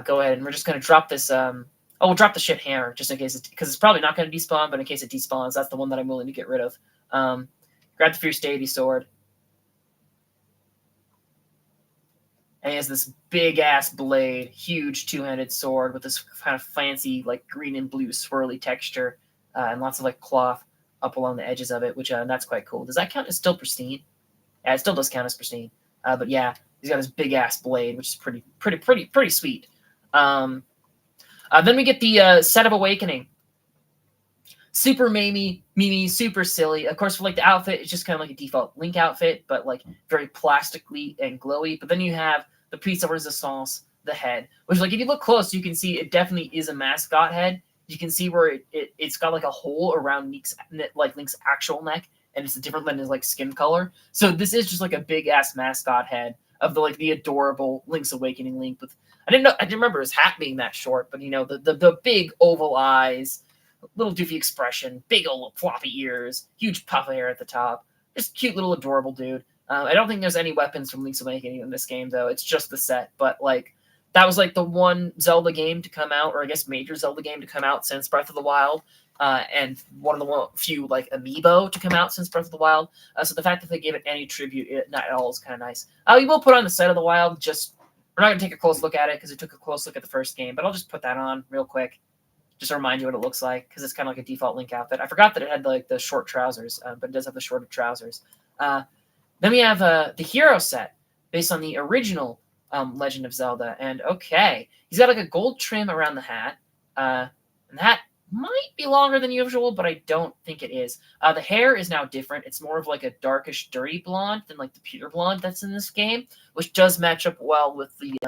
go ahead and we're just going to drop this. We'll drop the shit hammer just in case, because it's probably not going to despawn, but in case it despawns, that's the one that I'm willing to get rid of. Grab the Fierce Deity sword. And he has this big-ass blade, huge two-handed sword with this kind of fancy, like, green and blue swirly texture, and lots of, like, cloth up along the edges of it, which that's quite cool. Does that count as still pristine? Yeah, it still does count as pristine. But yeah, he's got this big-ass blade, which is pretty sweet. Then we get the Set of Awakening. Super Mimi, super silly. Of course, for like the outfit, it's just kind of like a default Link outfit, but like very plastically and glowy. But then you have the piece of resistance, the head, which like if you look close, you can see it definitely is a mascot head. You can see where it's got like a hole around Link's actual neck, and it's different than his like skin color. So this is just like a big ass mascot head of the adorable Link's Awakening Link with. I didn't remember his hat being that short, but you know, the big oval eyes, little doofy expression, big old floppy ears, huge puff of hair at the top. Just cute little adorable dude. I don't think there's any weapons from Link's Awakening in this game though. It's just the set, but like that was like the one Zelda game to come out, or I guess major Zelda game to come out since Breath of the Wild. and one of the few like amiibo to come out since Breath of the Wild. So the fact that they gave it any tribute, not at all, is kind of nice. We will put on the Sight of the Wild. Just we're not gonna take a close look at it because we took a close look at the first game, but I'll just put that on real quick, just to remind you what it looks like, because it's kind of like a default Link outfit. I forgot that it had like the short trousers, but it does have the shorter trousers. Then we have the hero set based on the original Legend of Zelda, and okay, he's got like a gold trim around the hat, and that might be longer than usual, but I don't think it is. The hair is now different. It's more of like a darkish, dirty blonde than like the pure blonde that's in this game, which does match up well with the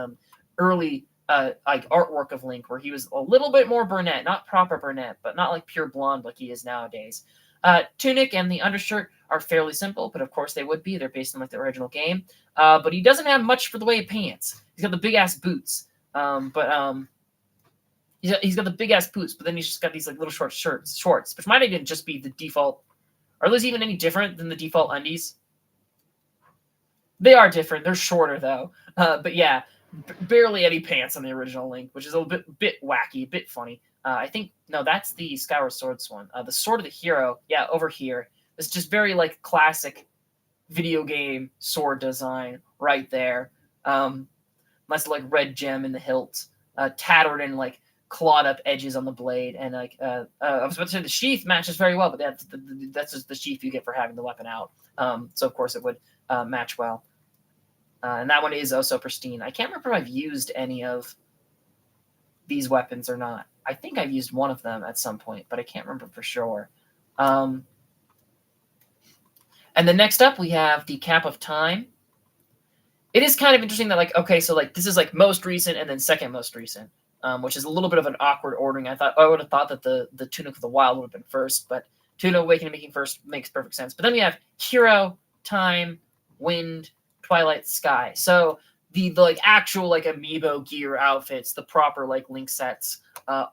early like artwork of Link, where he was a little bit more brunette, not proper brunette, but not like pure blonde like he is nowadays. Tunic and the undershirt are fairly simple, but of course they would be. They're based on like the original game. But he doesn't have much for the way of pants. He's got the big ass boots. He's got the big ass boots, but then he's just got these like little short shorts, which might even just be the default. Are those even any different than the default undies? They are different. They're shorter though. But yeah, barely any pants on the original Link, which is a bit wacky, a bit funny. I think no, that's the Skyward Swords one. The Sword of the Hero, yeah, over here. It's just very like classic video game sword design right there. Nice like red gem in the hilt, tattered and like clawed up edges on the blade, and like I was about to say the sheath matches very well, but that's just the sheath you get for having the weapon out. So of course it would match well. And that one is also pristine. I can't remember if I've used any of these weapons or not. I think I've used one of them at some point, but I can't remember for sure. And then next up, we have the Cap of Time. It is kind of interesting that, like, okay, so like this is like most recent and then second most recent, which is a little bit of an awkward ordering. I would have thought that the Tunic of the Wild would have been first, but Tunic Awakening making first makes perfect sense. But then we have Hero, Time, Wind, Twilight, Sky. So the like actual like amiibo gear outfits, the proper like Link sets,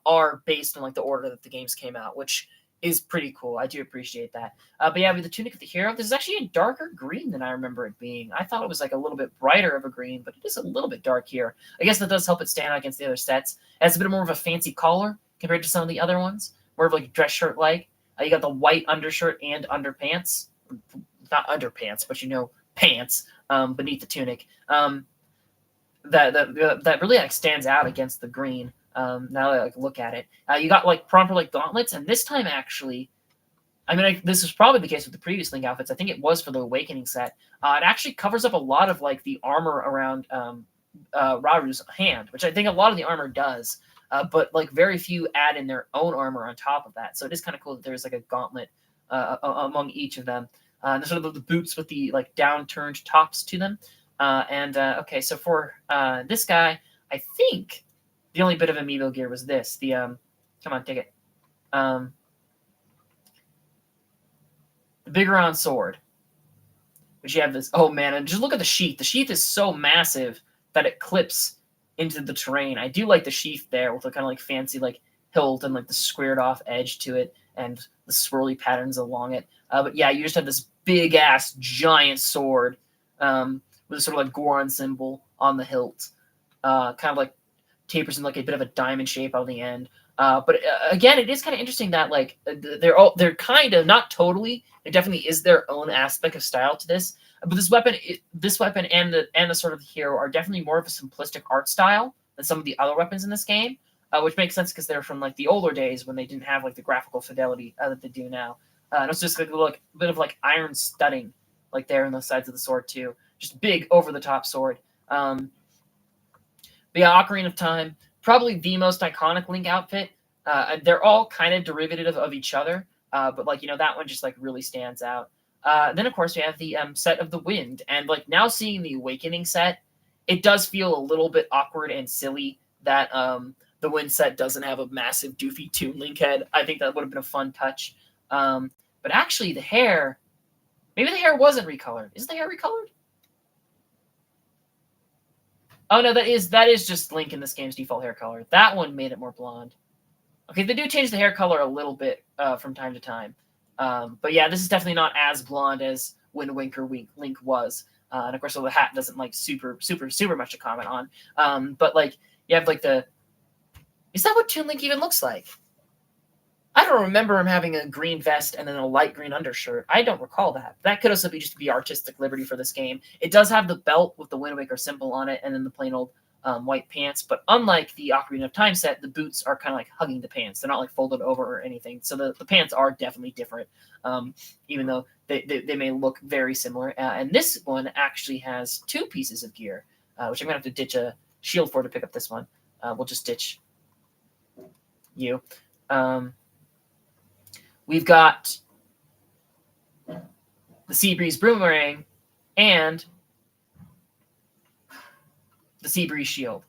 are based on like the order that the games came out, which is pretty cool. I do appreciate that. But yeah, with the Tunic of the Hero, this is actually a darker green than I remember it being. I thought it was like a little bit brighter of a green, but it is a little bit dark here. I guess that does help it stand out against the other sets. It has a bit more of a fancy collar compared to some of the other ones, more of like a dress shirt like. You got the white undershirt and underpants. Not underpants, but pants beneath the tunic. That really like stands out against the green. Now that I like look at it, you got like proper like gauntlets, and this time actually, I mean, this was probably the case with the previous Link outfits. I think it was for the Awakening set. It actually covers up a lot of like the armor around Raru's hand, which I think a lot of the armor does, but like very few add in their own armor on top of that. So it is kind of cool that there's like a gauntlet among each of them. There's sort of the boots with the like downturned tops to them. Okay, so for this guy, I think the only bit of amiibo gear was this. The come on, take it. The Bigoron sword, which you have this. Oh man, and just look at the sheath. The sheath is so massive that it clips into the terrain. I do like the sheath there with the kind of like fancy like hilt and like the squared off edge to it and the swirly patterns along it. But yeah, you just have this big ass giant sword with a sort of like Goron symbol on the hilt, kind of like tapers in like a bit of a diamond shape on the end. But again, it is kind of interesting that like they're kind of not totally. It definitely is their own aspect of style to this. But this weapon and the Sword of the Hero are definitely more of a simplistic art style than some of the other weapons in this game, which makes sense because they're from like the older days when they didn't have like the graphical fidelity that they do now. And it's just like a bit of like iron studding, like there on the sides of the sword too. Just big over the top sword. But yeah, Ocarina of Time, probably the most iconic Link outfit. They're all kind of derivative of each other, but like that one just like really stands out. Then of course we have the set of the Wind, and like now seeing the Awakening set, it does feel a little bit awkward and silly that the Wind set doesn't have a massive doofy Toon Link head. I think that would have been a fun touch. But actually, the hair, maybe the hair wasn't recolored. Is the hair recolored? Oh no, that is just Link in this game's default hair color. That one made it more blonde. Okay, they do change the hair color a little bit from time to time. But yeah, this is definitely not as blonde as Wind Waker Link was. And of course, so the hat doesn't like super much to comment on. But like you have like is that what Toon Link even looks like? I don't remember him having a green vest and then a light green undershirt. I don't recall that. That could also be just be artistic liberty for this game. It does have the belt with the Wind Waker symbol on it and then the plain old white pants. But unlike the Ocarina of Time set, the boots are kind of like hugging the pants. They're not like folded over or anything. So the pants are definitely different, even though they may look very similar. And this one actually has two pieces of gear, which I'm going to have to ditch a shield for to pick up this one. We'll just ditch you. We've got the Sea Breeze Boomerang and the Sea Breeze Shield,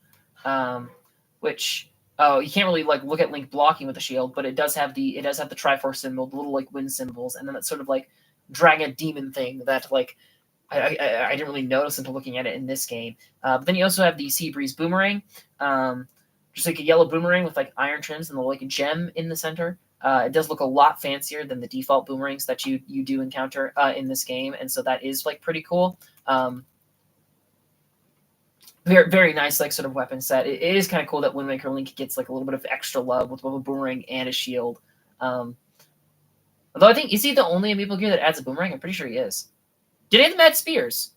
which you can't really like look at Link blocking with the shield, but it does have the Triforce symbol, the little like wind symbols, and then that sort of like dragon demon thing that like I didn't really notice until looking at it in this game. But then you also have the Sea Breeze Boomerang, just like a yellow boomerang with like iron trims and the like a gem in the center. It does look a lot fancier than the default boomerangs that you do encounter in this game, and so that is like pretty cool. Very, very nice, like sort of weapon set. It is kind of cool that Wind Waker Link gets like a little bit of extra love with both a boomerang and a shield. Although I think, is he the only amiibo gear that adds a boomerang? I'm pretty sure he is. Did any of them add spears?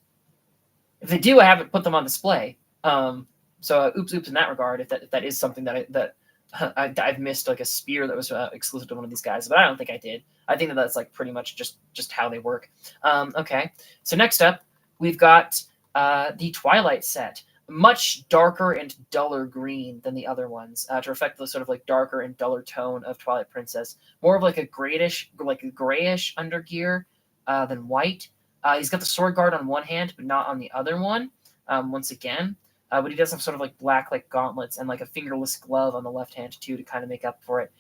If they do, I haven't put them on display. So oops in that regard. If that is something that I've missed, like a spear that was exclusive to one of these guys, but I don't think I did. I think that's like pretty much just how they work. Okay, so next up we've got the Twilight set. Much darker and duller green than the other ones to reflect the sort of like darker and duller tone of Twilight Princess. More of like a grayish undergear than white. He's got the sword guard on one hand, but not on the other one. Once again, but he does have sort of like black like gauntlets and like a fingerless glove on the left hand too to kind of make up for it.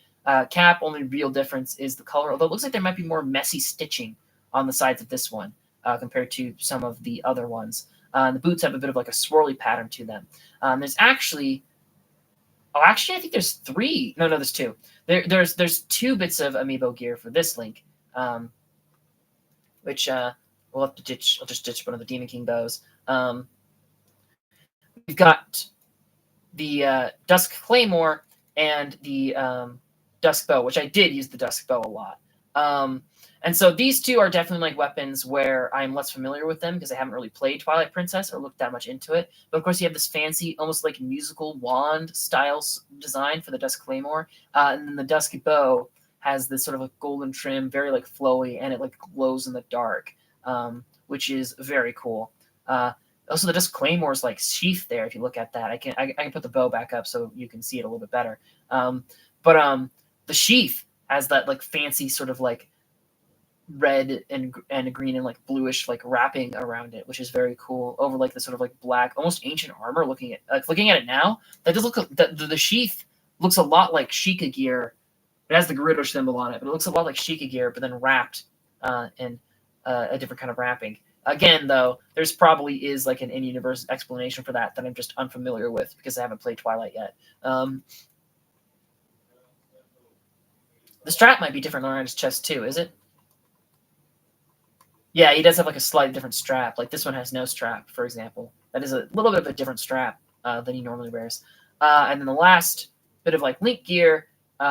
Cap, only real difference is the color, although it looks like there might be more messy stitching on the sides of this one compared to some of the other ones. The boots have a bit of like a swirly pattern to them. There's actually, I think there's three. No, there's two. There's two bits of amiibo gear for this Link, which we'll have to ditch. I'll just ditch one of the Demon King bows. We've got the Dusk Claymore and the Dusk Bow, which I did use the Dusk Bow a lot. And so these two are definitely like weapons where I'm less familiar with them because I haven't really played Twilight Princess or looked that much into it. But of course, you have this fancy, almost like musical wand style design for the Dusk Claymore, and then the Dusk Bow has this sort of like golden trim, very like flowy, and it like glows in the dark, which is very cool. Also, the Dusk Claymore's like sheath there. If you look at that, I can put the bow back up so you can see it a little bit better. But the sheath has that like fancy sort of like red and green and like bluish like wrapping around it, which is very cool. Over like the sort of like black, almost ancient armor. Looking at it now, that does look the sheath looks a lot like Sheikah gear. It has the Gerudo symbol on it, but it looks a lot like Sheikah gear, but then wrapped in a different kind of wrapping. Again, though, there's probably is like an in-universe explanation for that I'm just unfamiliar with because I haven't played Twilight yet. The strap might be different around his chest too, is it? Yeah, he does have like a slightly different strap. Like this one has no strap, for example. That is a little bit of a different strap than he normally wears. And then the last bit of like Link gear,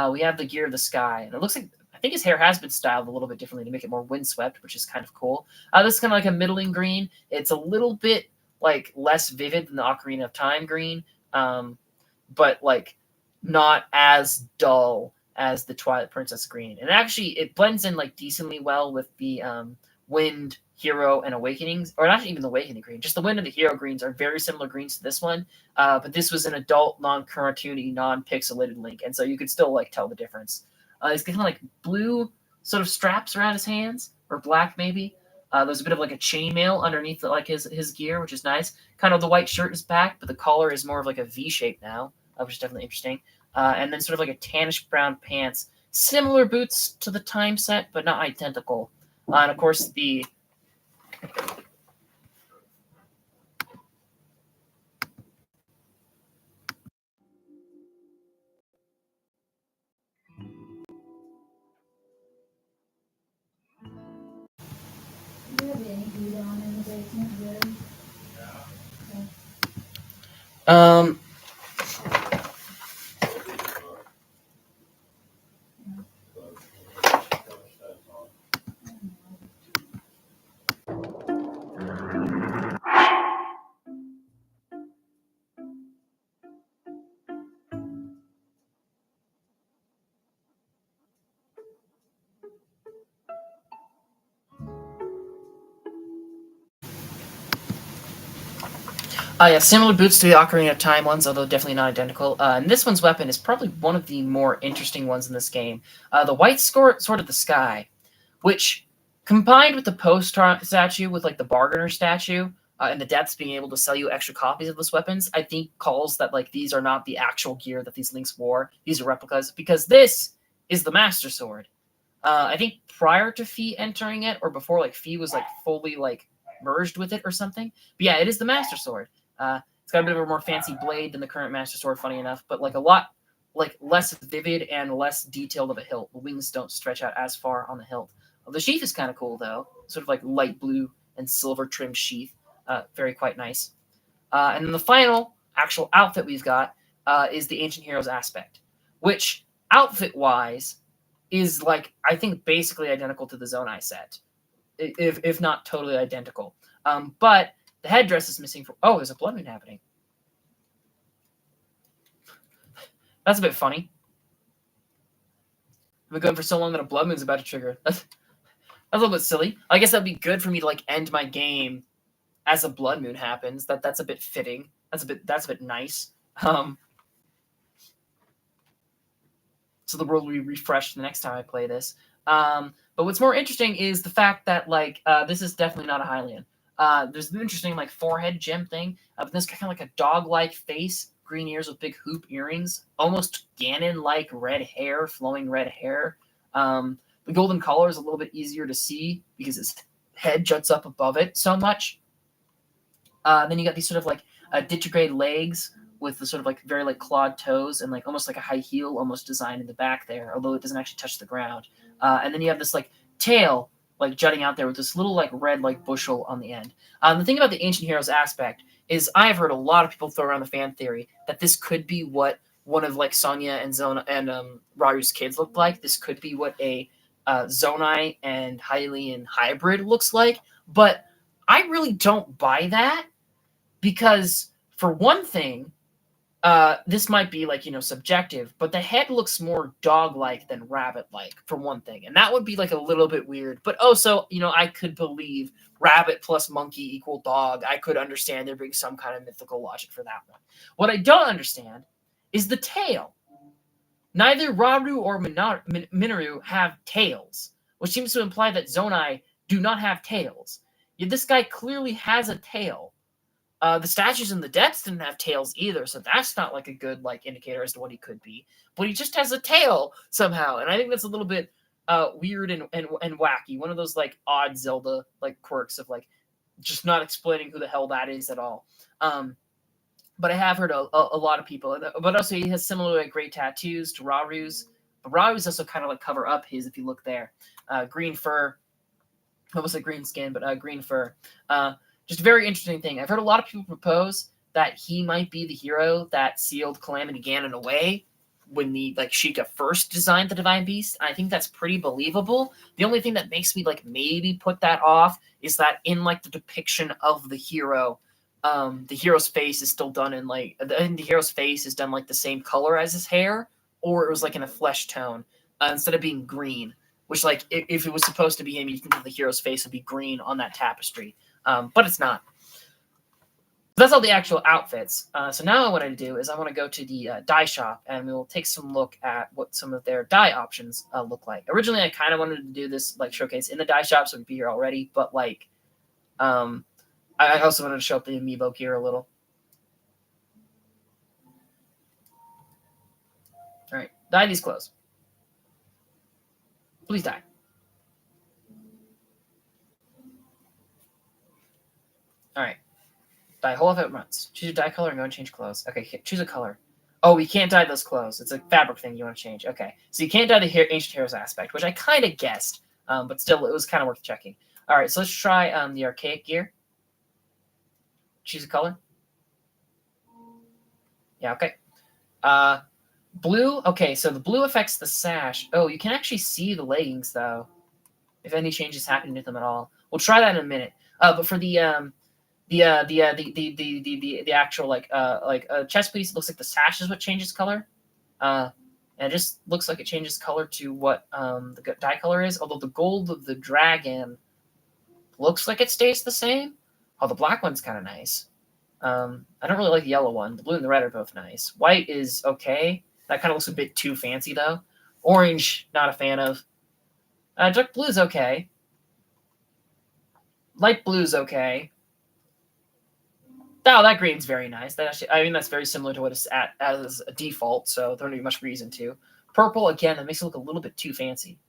we have the Gear of the Sky, and it looks like I think his hair has been styled a little bit differently to make it more windswept, which is kind of cool. This is kind of like a middling green. It's a little bit like less vivid than the Ocarina of Time green, but like not as dull as the Twilight Princess green. And actually, it blends in like decently well with the Wind, Hero, and Awakenings, or not even the Awakening green. Just the Wind and the Hero greens are very similar greens to this one, but this was an adult, non-cartoony, non-pixelated Link, and so you could still like tell the difference. He's kind of like blue sort of straps around his hands, or black maybe. There's a bit of like a chainmail underneath like his gear, which is nice. Kind of the white shirt is back, but the collar is more of like a V shape now, which is definitely interesting. And then sort of like a tannish brown pants. Similar boots to the Time set, but not identical. And of course the Yeah, similar boots to the Ocarina of Time ones, although definitely not identical. And this one's weapon is probably one of the more interesting ones in this game. The White Sword of the Sky, which combined with the post statue with like the bargainer statue and the depths being able to sell you extra copies of those weapons, I think calls that like these are not the actual gear that these links wore. These are replicas because this is the Master Sword. I think prior to Fee entering it, or before like Fee was like fully like merged with it or something. But yeah, it is the Master Sword. It's got a bit of a more fancy blade than the current Master Sword, funny enough, but like a lot like less vivid and less detailed of a hilt. The wings don't stretch out as far on the hilt. The sheath is kind of cool though, sort of like light blue and silver trimmed sheath. Very quite nice. And then the final actual outfit we've got is the Ancient Heroes aspect, which outfit wise is like I think basically identical to the Zonai set, if not totally identical. But the headdress is missing. Oh, there's a blood moon happening. That's a bit funny. I've been going for so long that a blood moon's about to trigger. That's a little bit silly. I guess that'd be good for me to like end my game as a blood moon happens. That's a bit fitting. That's a bit nice. So the world will be refreshed the next time I play this. But what's more interesting is the fact that like this is definitely not a Hylian. There's an interesting like forehead gem thing, but this kind of like a dog-like face, green ears with big hoop earrings, almost Ganon-like red hair, flowing red hair. The golden collar is a little bit easier to see because his head juts up above it so much. Then you got these sort of like digitigrade legs with the sort of like very like clawed toes and like almost like a high heel almost designed in the back there, although it doesn't actually touch the ground. And then you have this like tail like jutting out there with this little like red like bushel on the end. The thing about the Ancient Heroes aspect is I have heard a lot of people throw around the fan theory that this could be what one of like Sonya and Zona and Raru's kids looked like. This could be what a Zonai and Hylian hybrid looks like. But I really don't buy that because for one thing, this might be like, subjective, but the head looks more dog-like than rabbit-like, for one thing. And that would be like a little bit weird. But also, I could believe rabbit plus monkey equal dog. I could understand there being some kind of mythical logic for that one. What I don't understand is the tail. Neither Raru or Minoru have tails, which seems to imply that Zonai do not have tails. Yet this guy clearly has a tail. The statues in the depths didn't have tails either, so that's not like a good like indicator as to what he could be. But he just has a tail somehow, and I think that's a little bit weird and wacky. One of those like odd Zelda like quirks of like just not explaining who the hell that is at all. But I have heard a lot of people, but also he has similar like great tattoos to Raru's. But Raru's also kind of like cover up his if you look there. Green fur, almost like green skin, but green fur. Just a very interesting thing. I've heard a lot of people propose that he might be the hero that sealed Calamity Ganon away when the like Sheikah first designed the Divine Beast. I think that's pretty believable. The only thing that makes me like maybe put that off is that in like the depiction of the hero's face is still done in like the hero's face is done like the same color as his hair, or it was like in a flesh tone instead of being green. Which like if it was supposed to be him, you think that the hero's face would be green on that tapestry. But it's not. That's all the actual outfits. So now what I do is I want to go to the dye shop and we will take some look at what some of their dye options look like. Originally, I kind of wanted to do this like showcase in the dye shop, so it'd be here already. But like, I also wanted to show up the amiibo gear a little. All right, dye these clothes. Please dye. All right. Dye whole outfit once. Choose your dye color and go and change clothes. Okay, choose a color. Oh, we can't dye those clothes. It's a fabric thing you want to change. Okay, so you can't dye the Ancient Heroes aspect, which I kind of guessed, but still, it was kind of worth checking. All right, so let's try the archaic gear. Choose a color. Yeah, okay. Blue. Okay, so the blue affects the sash. Oh, you can actually see the leggings though, if any changes happen to them at all. We'll try that in a minute. But for the actual like chest piece, it looks like the sash is what changes color. And it just looks like it changes color to what the dye color is. Although the gold of the dragon looks like it stays the same. Oh, the black one's kind of nice. I don't really like the yellow one. The blue and the red are both nice. White is okay. That kind of looks a bit too fancy though. Orange, not a fan of. Dark blue is okay. Light blue is okay. Oh, that green's very nice. That actually, I mean, that's very similar to what it's at as a default, so there don't be much reason to. Purple, again, that makes it look a little bit too fancy.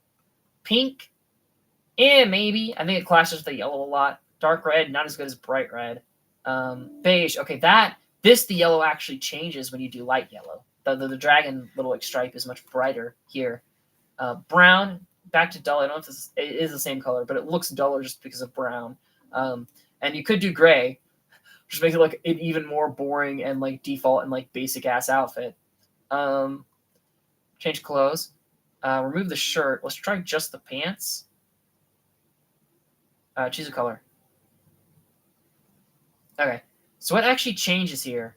Pink, maybe. I think it clashes with the yellow a lot. Dark red, not as good as bright red. Beige, okay, the yellow actually changes when you do light yellow. The dragon little like stripe is much brighter here. Brown, back to dull. I don't know if it is the same color, but it looks duller just because of brown. And you could do gray, just make it like an even more boring and like default and like basic ass outfit. Change clothes. Remove the shirt. Let's try just the pants. Choose a color. Okay. So what actually changes here?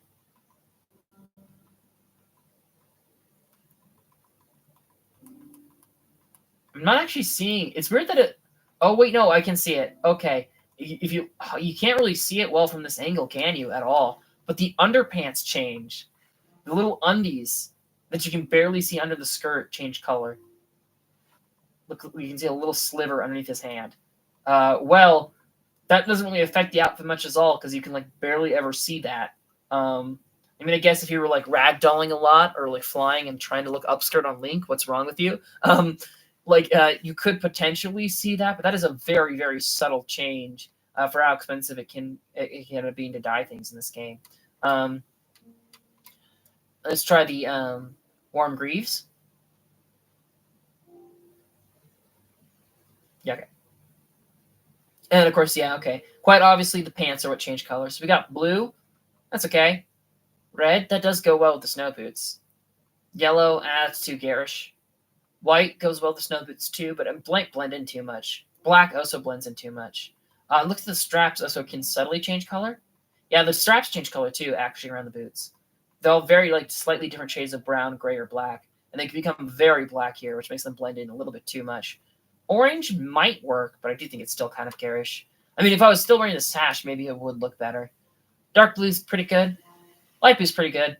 I'm not actually seeing. It's weird that it. Oh wait, no, I can see it. Okay. If you can't really see it well from this angle, can you at all? But the underpants change. The little undies that you can barely see under the skirt change color. Look, you can see a little sliver underneath his hand. Well, that doesn't really affect the outfit much at all because you can like barely ever see that. I mean, I guess if you were like ragdolling a lot or like flying and trying to look upskirt on Link, what's wrong with you? You could potentially see that, but that is a very, very subtle change for how expensive it can end up being to dye things in this game. Let's try the warm greaves. Yeah, okay. And of course, yeah, okay. Quite obviously, the pants are what change color. So we got blue. That's okay. Red, that does go well with the snow boots. Yellow, that's too garish. White goes well with the snow boots too, but blank blend in too much. Black also blends in too much. Looks at the straps also can subtly change color. Yeah, the straps change color too, actually, around the boots. They're all very like slightly different shades of brown, gray, or black, and they can become very black here, which makes them blend in a little bit too much. Orange might work, but I do think it's still kind of garish. I mean, if I was still wearing the sash, maybe it would look better. Dark blue's pretty good. Light blue's pretty good.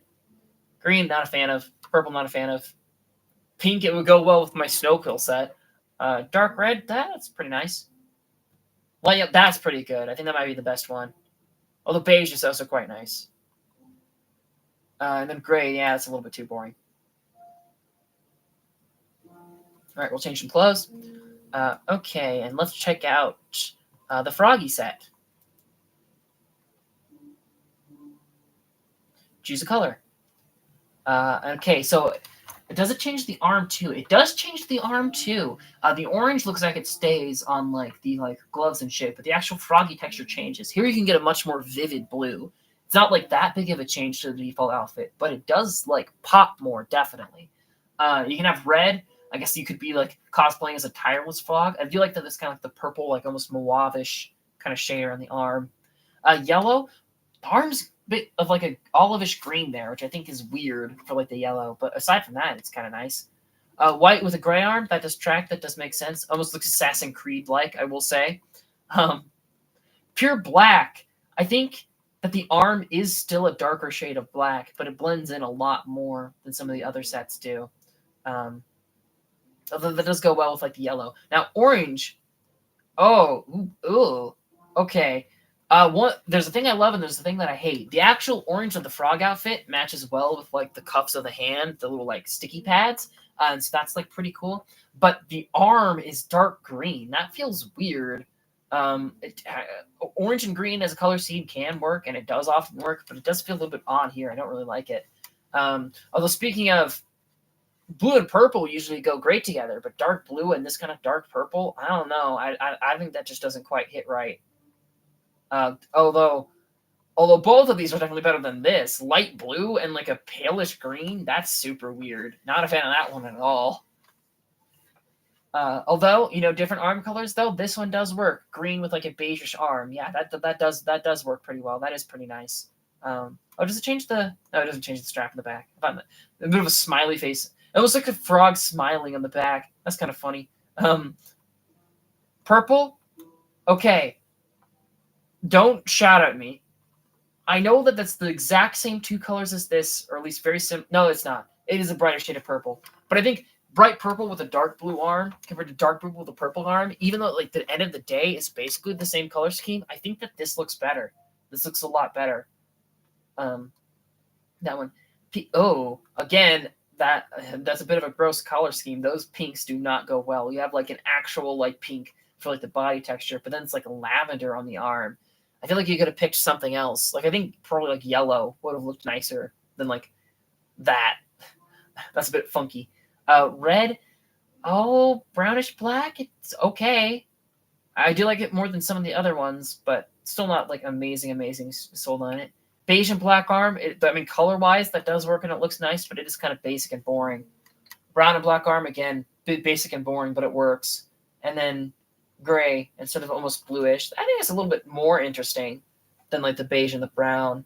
Green, not a fan of. Purple, not a fan of. Pink, it would go well with my snow pill set. Dark red, that's pretty nice. Light, yeah, that's pretty good. I think that might be the best one. Although beige is also quite nice. And then gray, yeah, that's a little bit too boring. All right, we'll change some clothes. Okay, and let's check out the Froggy set. Choose a color. Okay, so does it change the arm too? It does change the arm too. The orange looks like it stays on like the gloves and shit, but the actual Froggy texture changes. Here you can get a much more vivid blue. It's not like that big of a change to the default outfit, but it does like pop more definitely. You can have red. I guess you could be like cosplaying as a tireless frog. I feel like that this kind of like the purple, like almost mauve-ish kind of shade on the arm. Yellow, the arm's a bit of like a olive-ish green there, which I think is weird for like the yellow. But aside from that, it's kind of nice. White with a gray arm, that does track. That does make sense. Almost looks Assassin's Creed-like, I will say. Pure black. I think that the arm is still a darker shade of black, but it blends in a lot more than some of the other sets do. Although that does go well with like the yellow. Now orange. Oh, ooh, okay. There's a thing I love and there's a thing that I hate. The actual orange of the frog outfit matches well with like the cuffs of the hand, the little like sticky pads, and so that's like pretty cool. But the arm is dark green. That feels weird. Orange and green as a color scheme can work, and it does often work, but it does feel a little bit odd here. I don't really like it. Although speaking of blue and purple usually go great together, but dark blue and this kind of dark purple, I don't know. I think that just doesn't quite hit right. Although both of these are definitely better than this. Light blue and like a palish green, that's super weird. Not a fan of that one at all. Although, different arm colors though, this one does work. Green with like a beigeish arm. Yeah, that does work pretty well. That is pretty nice. Does it change the? No, it doesn't change the strap in the back. I found a bit of a smiley face. It looks like a frog smiling on the back. That's kind of funny. Purple. Okay. Don't shout at me. I know that that's the exact same two colors as this, or at least very sim. No, it's not. It is a brighter shade of purple. But I think bright purple with a dark blue arm compared to dark blue with a purple arm, even though like the end of the day is basically the same color scheme, I think that this looks better. This looks a lot better. Um, that one. Oh, again, that's a bit of a gross color scheme. Those pinks do not go well. You have like an actual like pink for like the body texture, but then it's like a lavender on the arm. I feel like you could have picked something else. Like I think probably like yellow would have looked nicer than like that. That's a bit funky. Red, oh, brownish black. It's okay. I do like it more than some of the other ones, but still not like amazing sold on it. Beige and black arm. I mean, color wise, that does work and it looks nice, but it is kind of basic and boring. Brown and black arm again, basic and boring, but it works. And then gray instead of almost bluish. I think it's a little bit more interesting than like the beige and the brown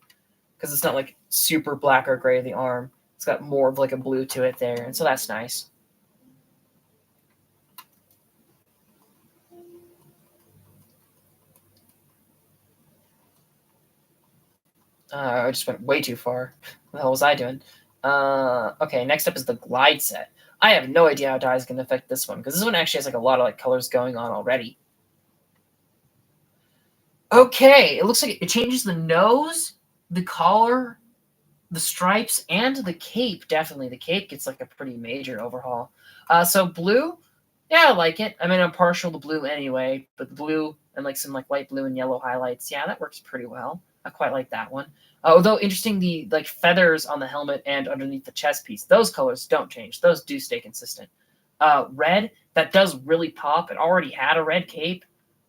because it's not like super black or gray the arm. It's got more of like a blue to it there, and so that's nice. I just went way too far. What the hell was I doing? Okay, next up is the glide set. I have no idea how dye is going to affect this one because this one actually has like a lot of like colors going on already. Okay, it looks like it changes the nose, the collar, the stripes, and the cape. Definitely, the cape gets like a pretty major overhaul. So blue, yeah, I like it. I mean, I'm partial to blue anyway, but the blue and like some like light blue and yellow highlights, yeah, that works pretty well. I quite like that one. Although interesting, the like feathers on the helmet and underneath the chest piece, those colors don't change. Those do stay consistent. Red, that does really pop. It already had a red cape.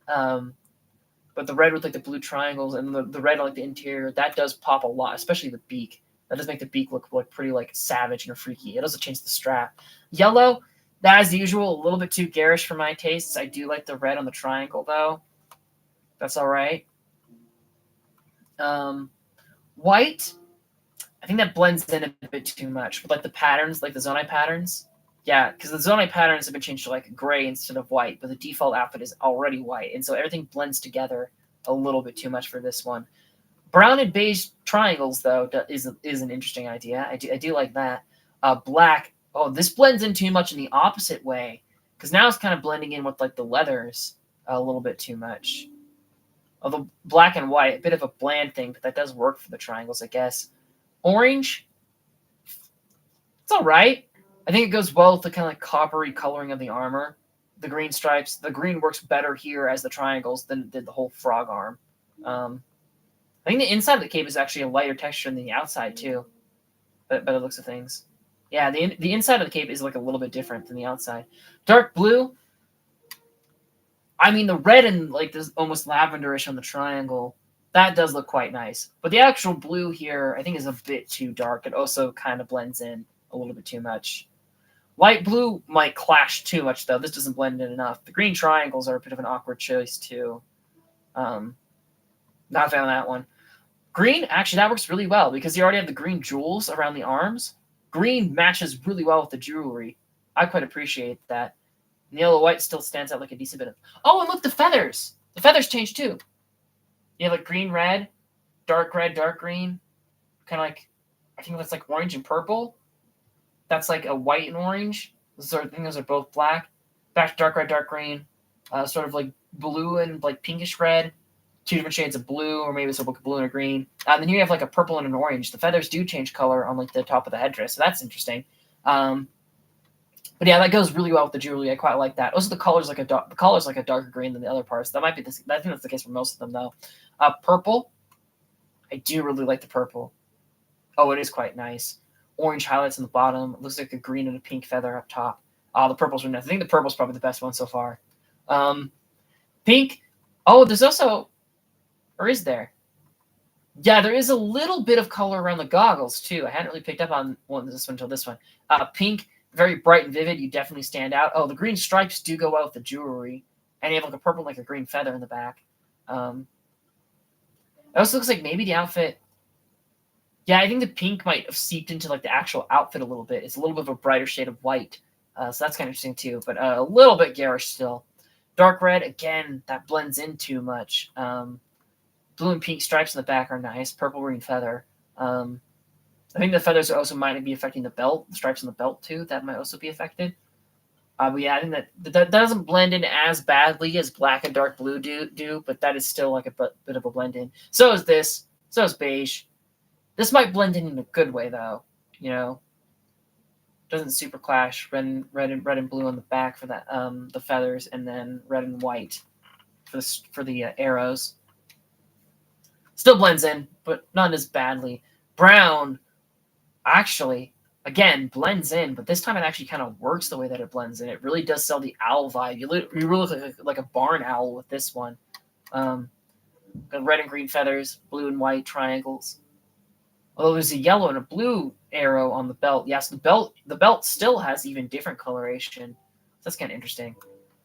But the red with like the blue triangles and the red on like the interior, that does pop a lot, especially the beak. That does make the beak look like pretty like savage and freaky. It doesn't change the strap. Yellow, that as usual, a little bit too garish for my tastes. I do like the red on the triangle though. That's all right. White, I think that blends in a bit too much with like the patterns, like the Zonai patterns. Yeah, because the Zonai patterns have been changed to like gray instead of white, but the default outfit is already white, and so everything blends together a little bit too much for this one. Brown and beige triangles, though, is an interesting idea. I do like that. Black, oh, this blends in too much in the opposite way, because now it's kind of blending in with like the leathers a little bit too much. Although black and white, a bit of a bland thing, but that does work for the triangles, I guess. Orange, it's all right. I think it goes well with the kind of like coppery coloring of the armor. The green stripes, the green works better here as the triangles than it did the whole frog arm. I think the inside of the cape is actually a lighter texture than the outside too, by the looks of things. Yeah, the inside of the cape is like a little bit different than the outside. Dark blue. I mean, the red and like this almost lavenderish on the triangle, that does look quite nice. But the actual blue here, I think, is a bit too dark. It also kind of blends in a little bit too much. Light blue might clash too much, though. This doesn't blend in enough. The green triangles are a bit of an awkward choice, too. Not a fan of that one. Green, actually, that works really well because you already have the green jewels around the arms. Green matches really well with the jewelry. I quite appreciate that. And the yellow white still stands out like a decent bit of. Oh, and look, the feathers. The feathers change too. You have like green, red, dark green. Kind of like, I think that's like orange and purple. That's like a white and orange. I think those are both black. Back to dark green. Sort of like blue and like pinkish red. Two different shades of blue, or maybe it's a blue and a green. And then here you have like a purple and an orange. The feathers do change color on like the top of the headdress, so that's interesting. But yeah, that goes really well with the jewelry. I quite like that. Also, the color's like a darker green than the other parts. That might be this. I think that's the case for most of them, though. Purple, I do really like the purple. Oh, it is quite nice. Orange highlights on the bottom. It looks like a green and a pink feather up top. The purple's really nice. I think the purple's probably the best one so far. Pink. Oh, there's also, or is there? Yeah, there is a little bit of color around the goggles too. I hadn't really picked up on this one until this one. Pink, very bright and vivid. You definitely stand out. Oh, the green stripes do go well with the jewelry, and you have like a purple, like a green feather in the back. It also looks like maybe the outfit. Yeah, I think the pink might have seeped into like the actual outfit a little bit. It's a little bit of a brighter shade of white, so that's kind of interesting too. But a little bit garish still. Dark red again, that blends in too much. Blue and pink stripes in the back are nice. Purple, green feather. I think the feathers also might be affecting the belt. The stripes on the belt too. That might also be affected. But yeah, I think that doesn't blend in as badly as black and dark blue do, but that is still like a bit of a blend in. So is this. So is beige. This might blend in a good way though. You know, doesn't super clash. Red and blue on the back for that the feathers, and then red and white for the arrows. Still blends in, but not as badly. Brown actually again blends in, but this time it actually kind of works the way that it blends in. It really does sell the owl vibe. You really look like a barn owl with this one. Red and green feathers, blue and white triangles. Although there's a yellow and a blue arrow on the belt. Yes, the belt still has even different coloration. So that's kind of interesting.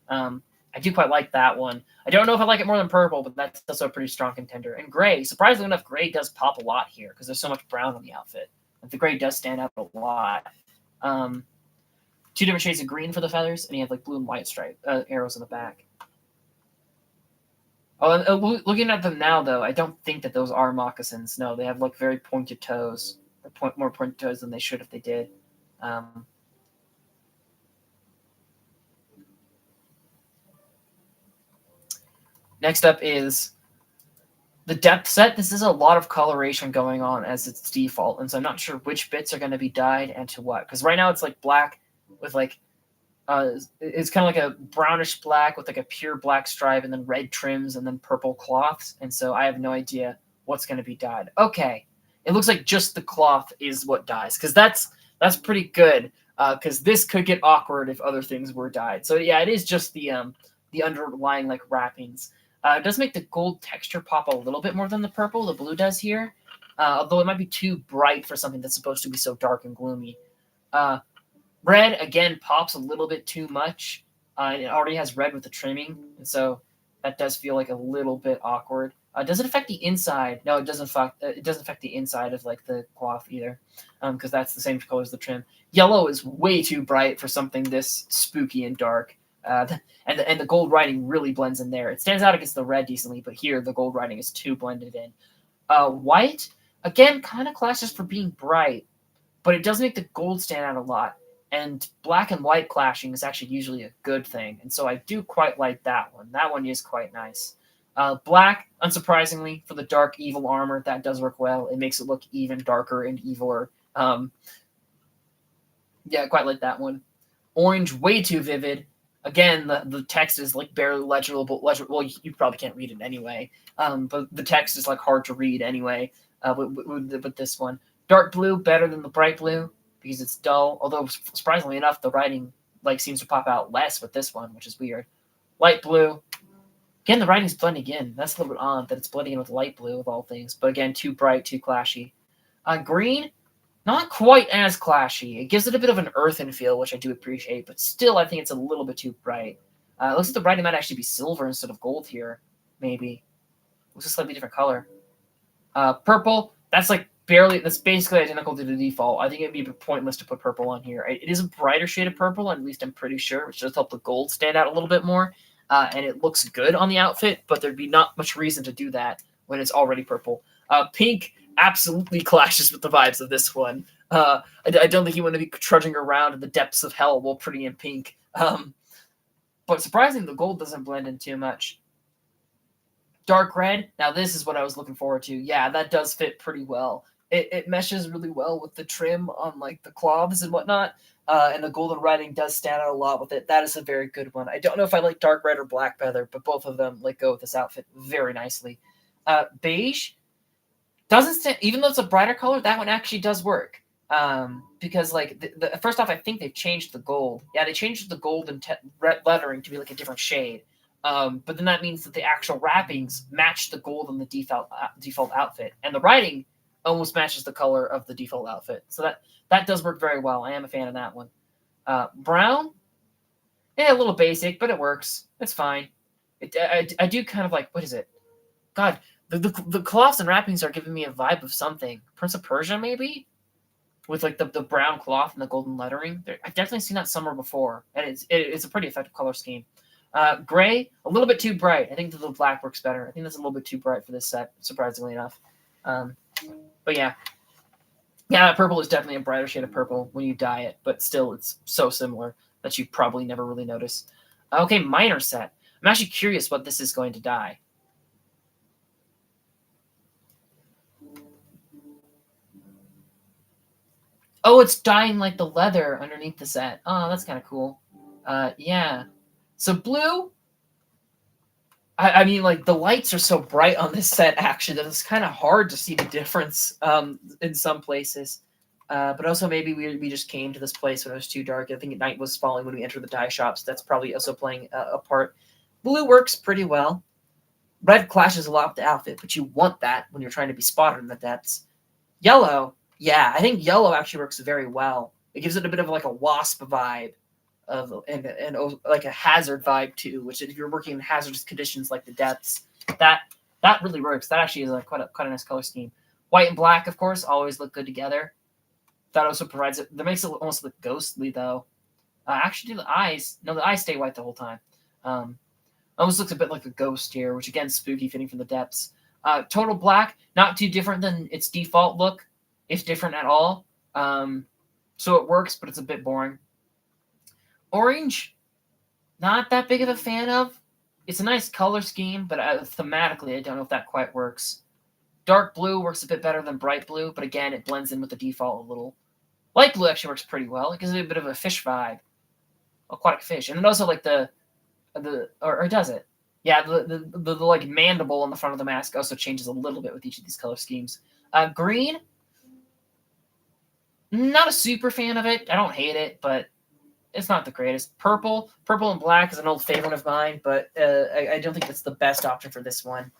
I do quite like that one. I don't know if I like it more than purple, but that's also a pretty strong contender. And gray, surprisingly enough, gray does pop a lot here because there's so much brown on the outfit. The gray does stand out a lot. Two different shades of green for the feathers, and you have like blue and white stripe arrows in the back. Oh, and looking at them now, though, I don't think that those are moccasins. No, they have like very pointed toes, or more pointed toes than they should if they did. Next up is the depth set. This is a lot of coloration going on as its default, and so I'm not sure which bits are going to be dyed and to what. Because right now it's like black with like it's kind of like a brownish black with like a pure black stripe, and then red trims, and then purple cloths. And so I have no idea what's going to be dyed. Okay, it looks like just the cloth is what dyes, because that's pretty good. Because this could get awkward if other things were dyed. So yeah, it is just the underlying like wrappings. It does make the gold texture pop a little bit more than the purple. The blue does here, although it might be too bright for something that's supposed to be so dark and gloomy. Red, again, pops a little bit too much. It already has red with the trimming, and so that does feel like a little bit awkward. Does it affect the inside? No, it doesn't affect the inside of like the cloth either, because that's the same color as the trim. Yellow is way too bright for something this spooky and dark. And the gold writing really blends in there. It stands out against the red decently, but here the gold writing is too blended in. White, again, kind of clashes for being bright, but it does make the gold stand out a lot. And black and white clashing is actually usually a good thing, and so I do quite like that one. That one is quite nice. Black, unsurprisingly, for the dark evil armor, that does work well. It makes it look even darker and eviler. Yeah, quite like that one. Orange, way too vivid. Again, the text is like barely legible. Well, you probably can't read it anyway. But the text is like hard to read anyway. With this one, dark blue better than the bright blue because it's dull. Although surprisingly enough, the writing like seems to pop out less with this one, which is weird. Light blue. Again, the writing's blending in. That's a little bit odd that it's blending in with light blue of all things. But again, too bright, too clashy. Green, not quite as clashy. It gives it a bit of an earthen feel, which I do appreciate, but still I think it's a little bit too bright. It looks like the writing might actually be silver instead of gold here, maybe. Looks a slightly different color. Purple, that's basically identical to the default. I think it'd be pointless to put purple on here. It is a brighter shade of purple, at least I'm pretty sure, which does help the gold stand out a little bit more. And it looks good on the outfit, but there'd be not much reason to do that when it's already purple. Pink absolutely clashes with the vibes of this one. I don't think you want to be trudging around in the depths of hell while pretty in pink. But surprisingly, the gold doesn't blend in too much. Dark red, now this is what I was looking forward to. Yeah, that does fit pretty well. It meshes really well with the trim on like the cloths and whatnot. And the golden writing does stand out a lot with it. That is a very good one. I don't know if I like dark red or black feather, but both of them like go with this outfit very nicely. Beige doesn't stand, even though it's a brighter color, that one actually does work. Because like first off, I think they've changed the gold. Yeah, they changed the gold and red lettering to be like a different shade. But then that means that the actual wrappings match the gold on the default outfit, and the writing almost matches the color of the default outfit. So that does work very well. I am a fan of that one. Brown, yeah, a little basic, but it works. It's fine. I do kind of like, what is it? God, the cloths and wrappings are giving me a vibe of something. Prince of Persia, maybe? With like the brown cloth and the golden lettering. I've definitely seen that somewhere before, and it's a pretty effective color scheme. Gray, a little bit too bright. I think the black works better. I think that's a little bit too bright for this set, surprisingly enough. But yeah. Yeah, purple is definitely a brighter shade of purple when you dye it, but still it's so similar that you probably never really notice. Okay, minor set. I'm actually curious what this is going to dye. Oh, it's dyeing like the leather underneath the set. Oh, that's kind of cool. Yeah. So blue, I mean, like the lights are so bright on this set actually that it's kind of hard to see the difference in some places. But also maybe we just came to this place when it was too dark. I think night was falling when we entered the dye shops. That's probably also playing a part. Blue works pretty well. Red clashes a lot with the outfit, but you want that when you're trying to be spotted in the depths. Yellow, yeah, I think yellow actually works very well. It gives it a bit of like a wasp vibe and like a hazard vibe too, which if you're working in hazardous conditions like the depths, that really works. That actually is like quite a nice color scheme. White and black, of course, always look good together. That also provides it. That makes it almost look ghostly though. Actually, do the eyes? No, the eyes stay white the whole time. Almost looks a bit like a ghost here, which again, spooky fitting from the depths. Total black, not too different than its default look, if different at all. So it works, but it's a bit boring. Orange, not that big of a fan of. It's a nice color scheme, but thematically, I don't know if that quite works. Dark blue works a bit better than bright blue, but again, it blends in with the default a little. Light blue actually works pretty well. It gives it a bit of a fish vibe, aquatic fish, and it also like or does it? Yeah, the like mandible on the front of the mask also changes a little bit with each of these color schemes. Green, not a super fan of it. I don't hate it, but it's not the greatest. Purple and black is an old favorite of mine, but I don't think that's the best option for this one.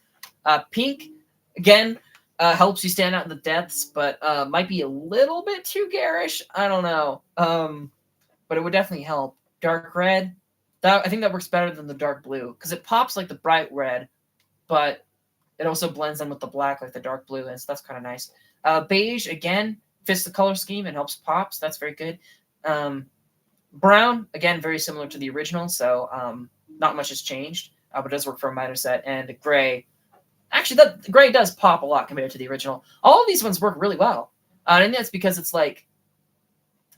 Pink, again, helps you stand out in the depths, but might be a little bit too garish. I don't know, but it would definitely help. Dark red, I think that works better than the dark blue because it pops like the bright red, but it also blends in with the black like the dark blue, and so that's kind of nice. Beige, again, fits the color scheme and helps pops. That's very good. Brown, again, very similar to the original, so not much has changed, but it does work for a minor set. And gray, actually, the gray does pop a lot compared to the original. All of these ones work really well. And that's because it's like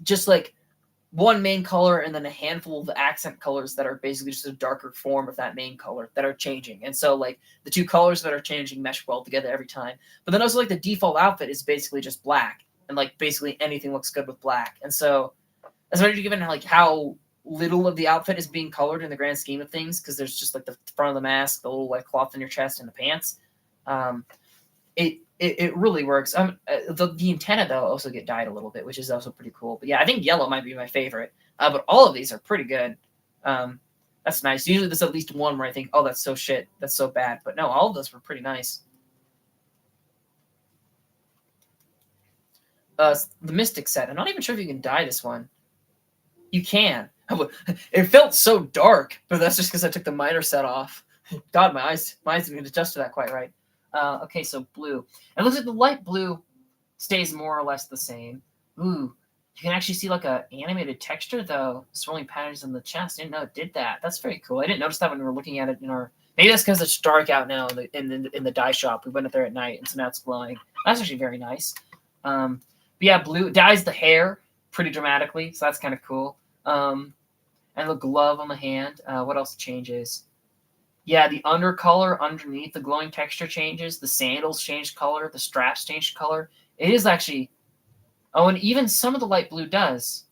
just like one main color and then a handful of accent colors that are basically just a darker form of that main color that are changing. And so like the two colors that are changing mesh well together every time. But then also like the default outfit is basically just black, and like basically anything looks good with black. And so especially given like how little of the outfit is being colored in the grand scheme of things, because there's just like the front of the mask, the little like cloth in your chest, and the pants. It really works. The antenna though also get dyed a little bit, which is also pretty cool. But yeah, I think yellow might be my favorite. But all of these are pretty good. That's nice. Usually there's at least one where I think, oh, that's so shit, that's so bad. But no, all of those were pretty nice. The Mystic set. I'm not even sure if you can dye this one. You can. It felt so dark, but that's just because I took the minor set off. God, my eyes didn't adjust to that quite right. Okay, so blue. It looks like the light blue stays more or less the same. Ooh, you can actually see like a animated texture though, swirling patterns in the chest. I didn't know it did that. That's very cool. I didn't notice that when we were looking at it in our. Maybe that's because it's dark out now in the dye shop. We went up there at night, and so now it's glowing. That's actually very nice. But yeah, blue dyes the hair pretty dramatically, so that's kind of cool. And the glove on the hand. What else changes? Yeah, the undercolor underneath the glowing texture changes. The sandals changed color. The straps changed color. It is actually. Oh, and even some of the light blue does.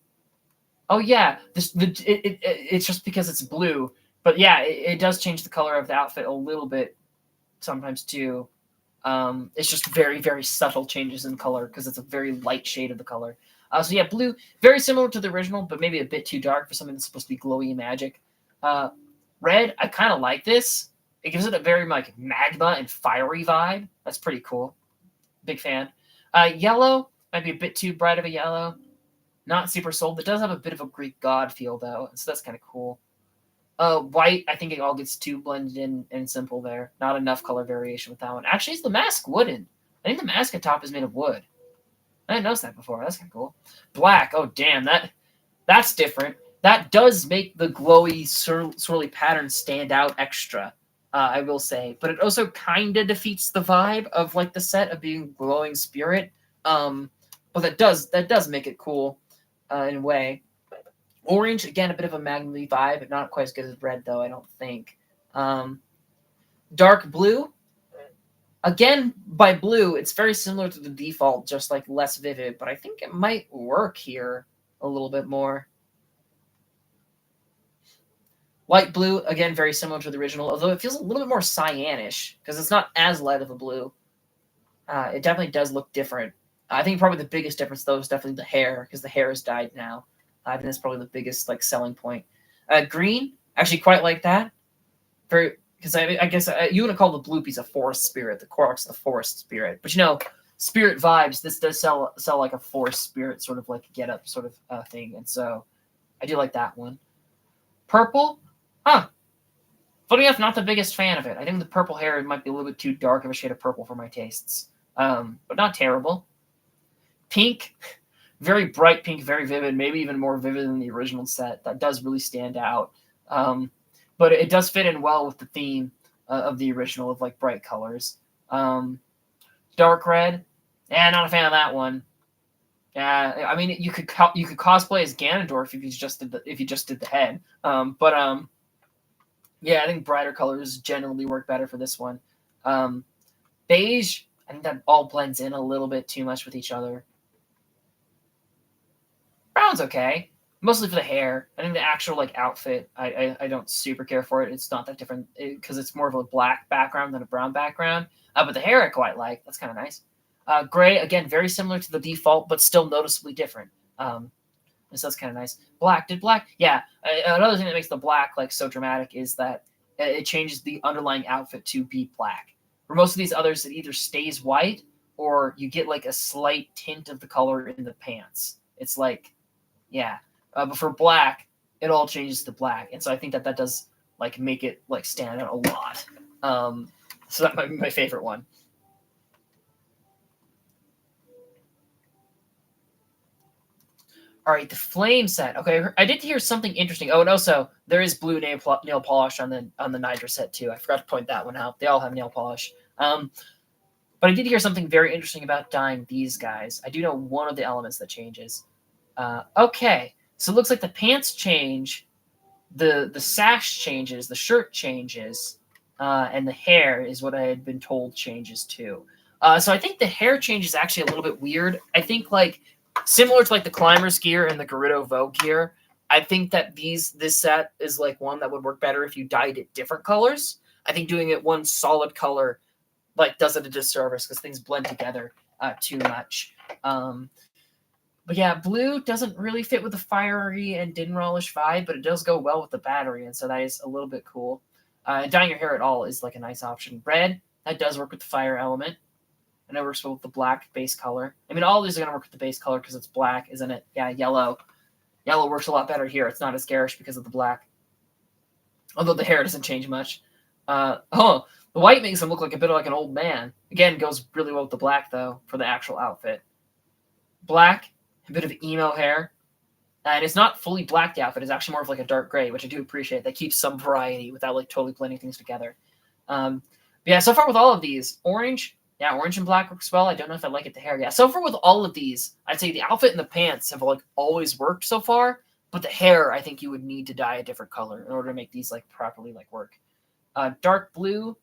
Oh yeah, it's just because it's blue. But yeah, it does change the color of the outfit a little bit sometimes too. It's just very, very subtle changes in color because it's a very light shade of the color. So yeah, blue, very similar to the original, but maybe a bit too dark for something that's supposed to be glowy and magic. Red, I kind of like this. It gives it a very like magma and fiery vibe. That's pretty cool. Big fan. Yellow might be a bit too bright of a yellow. Not super sold. It does have a bit of a Greek god feel though, so that's kind of cool. White, I think it all gets too blended in and simple there. Not enough color variation with that one. Actually, is the mask wooden? I think the mask at top is made of wood. I didn't notice that before. That's kind of cool. Black. Oh damn, that's different. That does make the glowy, swirly pattern stand out extra, I will say. But it also kind of defeats the vibe of like the set of being glowing spirit. But that does make it cool in a way. Orange, again, a bit of a Magma vibe, not quite as good as red, though, I don't think. Um, Dark blue, again, by blue, it's very similar to the default, just like less vivid, but I think it might work here a little bit more. Light blue, again, very similar to the original, although it feels a little bit more cyanish because it's not as light of a blue. It definitely does look different. I think probably the biggest difference, though, is definitely the hair because the hair is dyed now. I think that's probably the biggest like selling point. Green, actually quite like that. Very because I guess you would call the blue piece a forest spirit, the Koroks the forest spirit. But spirit vibes. This does sell like a forest spirit sort of like get up sort of thing, and so I do like that one. Purple, huh? Funny enough, not the biggest fan of it. I think the purple hair might be a little bit too dark of a shade of purple for my tastes, but not terrible. Pink, very bright pink, very vivid, maybe even more vivid than the original set. That does really stand out. But it does fit in well with the theme of the original of like bright colors. Dark red, not a fan of that one. Yeah, I mean you could cosplay as Ganondorf if you just did the head. Yeah, I think brighter colors generally work better for this one. Beige, I think that all blends in a little bit too much with each other. Brown's okay, mostly for the hair. I think the actual like outfit, I don't super care for it. It's not that different because it's more of a black background than a brown background. But the hair I quite like. That's kind of nice. Gray, again, very similar to the default, but still noticeably different. So that's kind of nice. Black, did black? Yeah. Another thing that makes the black like so dramatic is that it changes the underlying outfit to be black. For most of these others, it either stays white or you get like a slight tint of the color in the pants. It's like, yeah. But for black, it all changes to black, and so I think that does like make it like stand out a lot. So that might be my favorite one. All right, the flame set. Okay, I did hear something interesting. Oh, and also there is blue nail polish on the Nitro set too. I forgot to point that one out. They all have nail polish. But I did hear something very interesting about dyeing these guys. I do know one of the elements that changes. Okay, so it looks like the pants change, the sash changes, the shirt changes, and the hair is what I had been told changes too. So I think the hair change is actually a little bit weird. I think like similar to like the Climber's gear and the Gerudo Vogue gear, I think that this set is like one that would work better if you dyed it different colors. I think doing it one solid color like does it a disservice because things blend together too much. But yeah, blue doesn't really fit with the fiery and Dinralish vibe, but it does go well with the battery, and so that is a little bit cool. Dyeing your hair at all is like a nice option. Red, that does work with the fire element. And it works well with the black base color. I mean, all these are going to work with the base color because it's black, isn't it? Yeah, yellow. Yellow works a lot better here. It's not as garish because of the black. Although the hair doesn't change much. The white makes him look like a bit like an old man. Again, goes really well with the black, though, for the actual outfit. Black, a bit of emo hair. And it's not fully black, the outfit. It's actually more of like a dark gray, which I do appreciate. That keeps some variety without like totally blending things together. Yeah, so far with all of these, orange, yeah, orange and black works well. I don't know if I like it the hair. Yeah, so far with all of these, I'd say the outfit and the pants have like always worked so far, but the hair, I think you would need to dye a different color in order to make these like properly like work. Dark blue,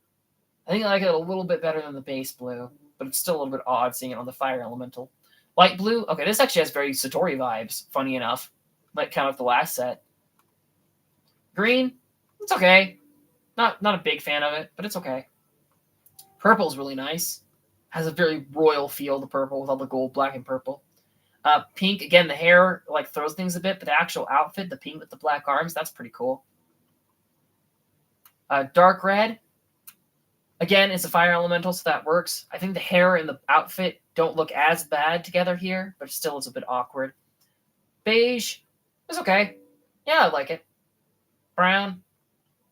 I think I like it a little bit better than the base blue, but it's still a little bit odd seeing it on the fire elemental. Light blue, okay, this actually has very Satori vibes, funny enough, like kind of the last set. Green, it's okay. Not a big fan of it, but it's okay. Purple's really nice. Has a very royal feel, the purple, with all the gold, black, and purple. Pink, again, the hair like throws things a bit, but the actual outfit, the pink with the black arms, that's pretty cool. Dark red, again, it's a fire elemental, so that works. I think the hair and the outfit don't look as bad together here, but still it's a bit awkward. Beige, it's okay. Yeah, I like it. Brown,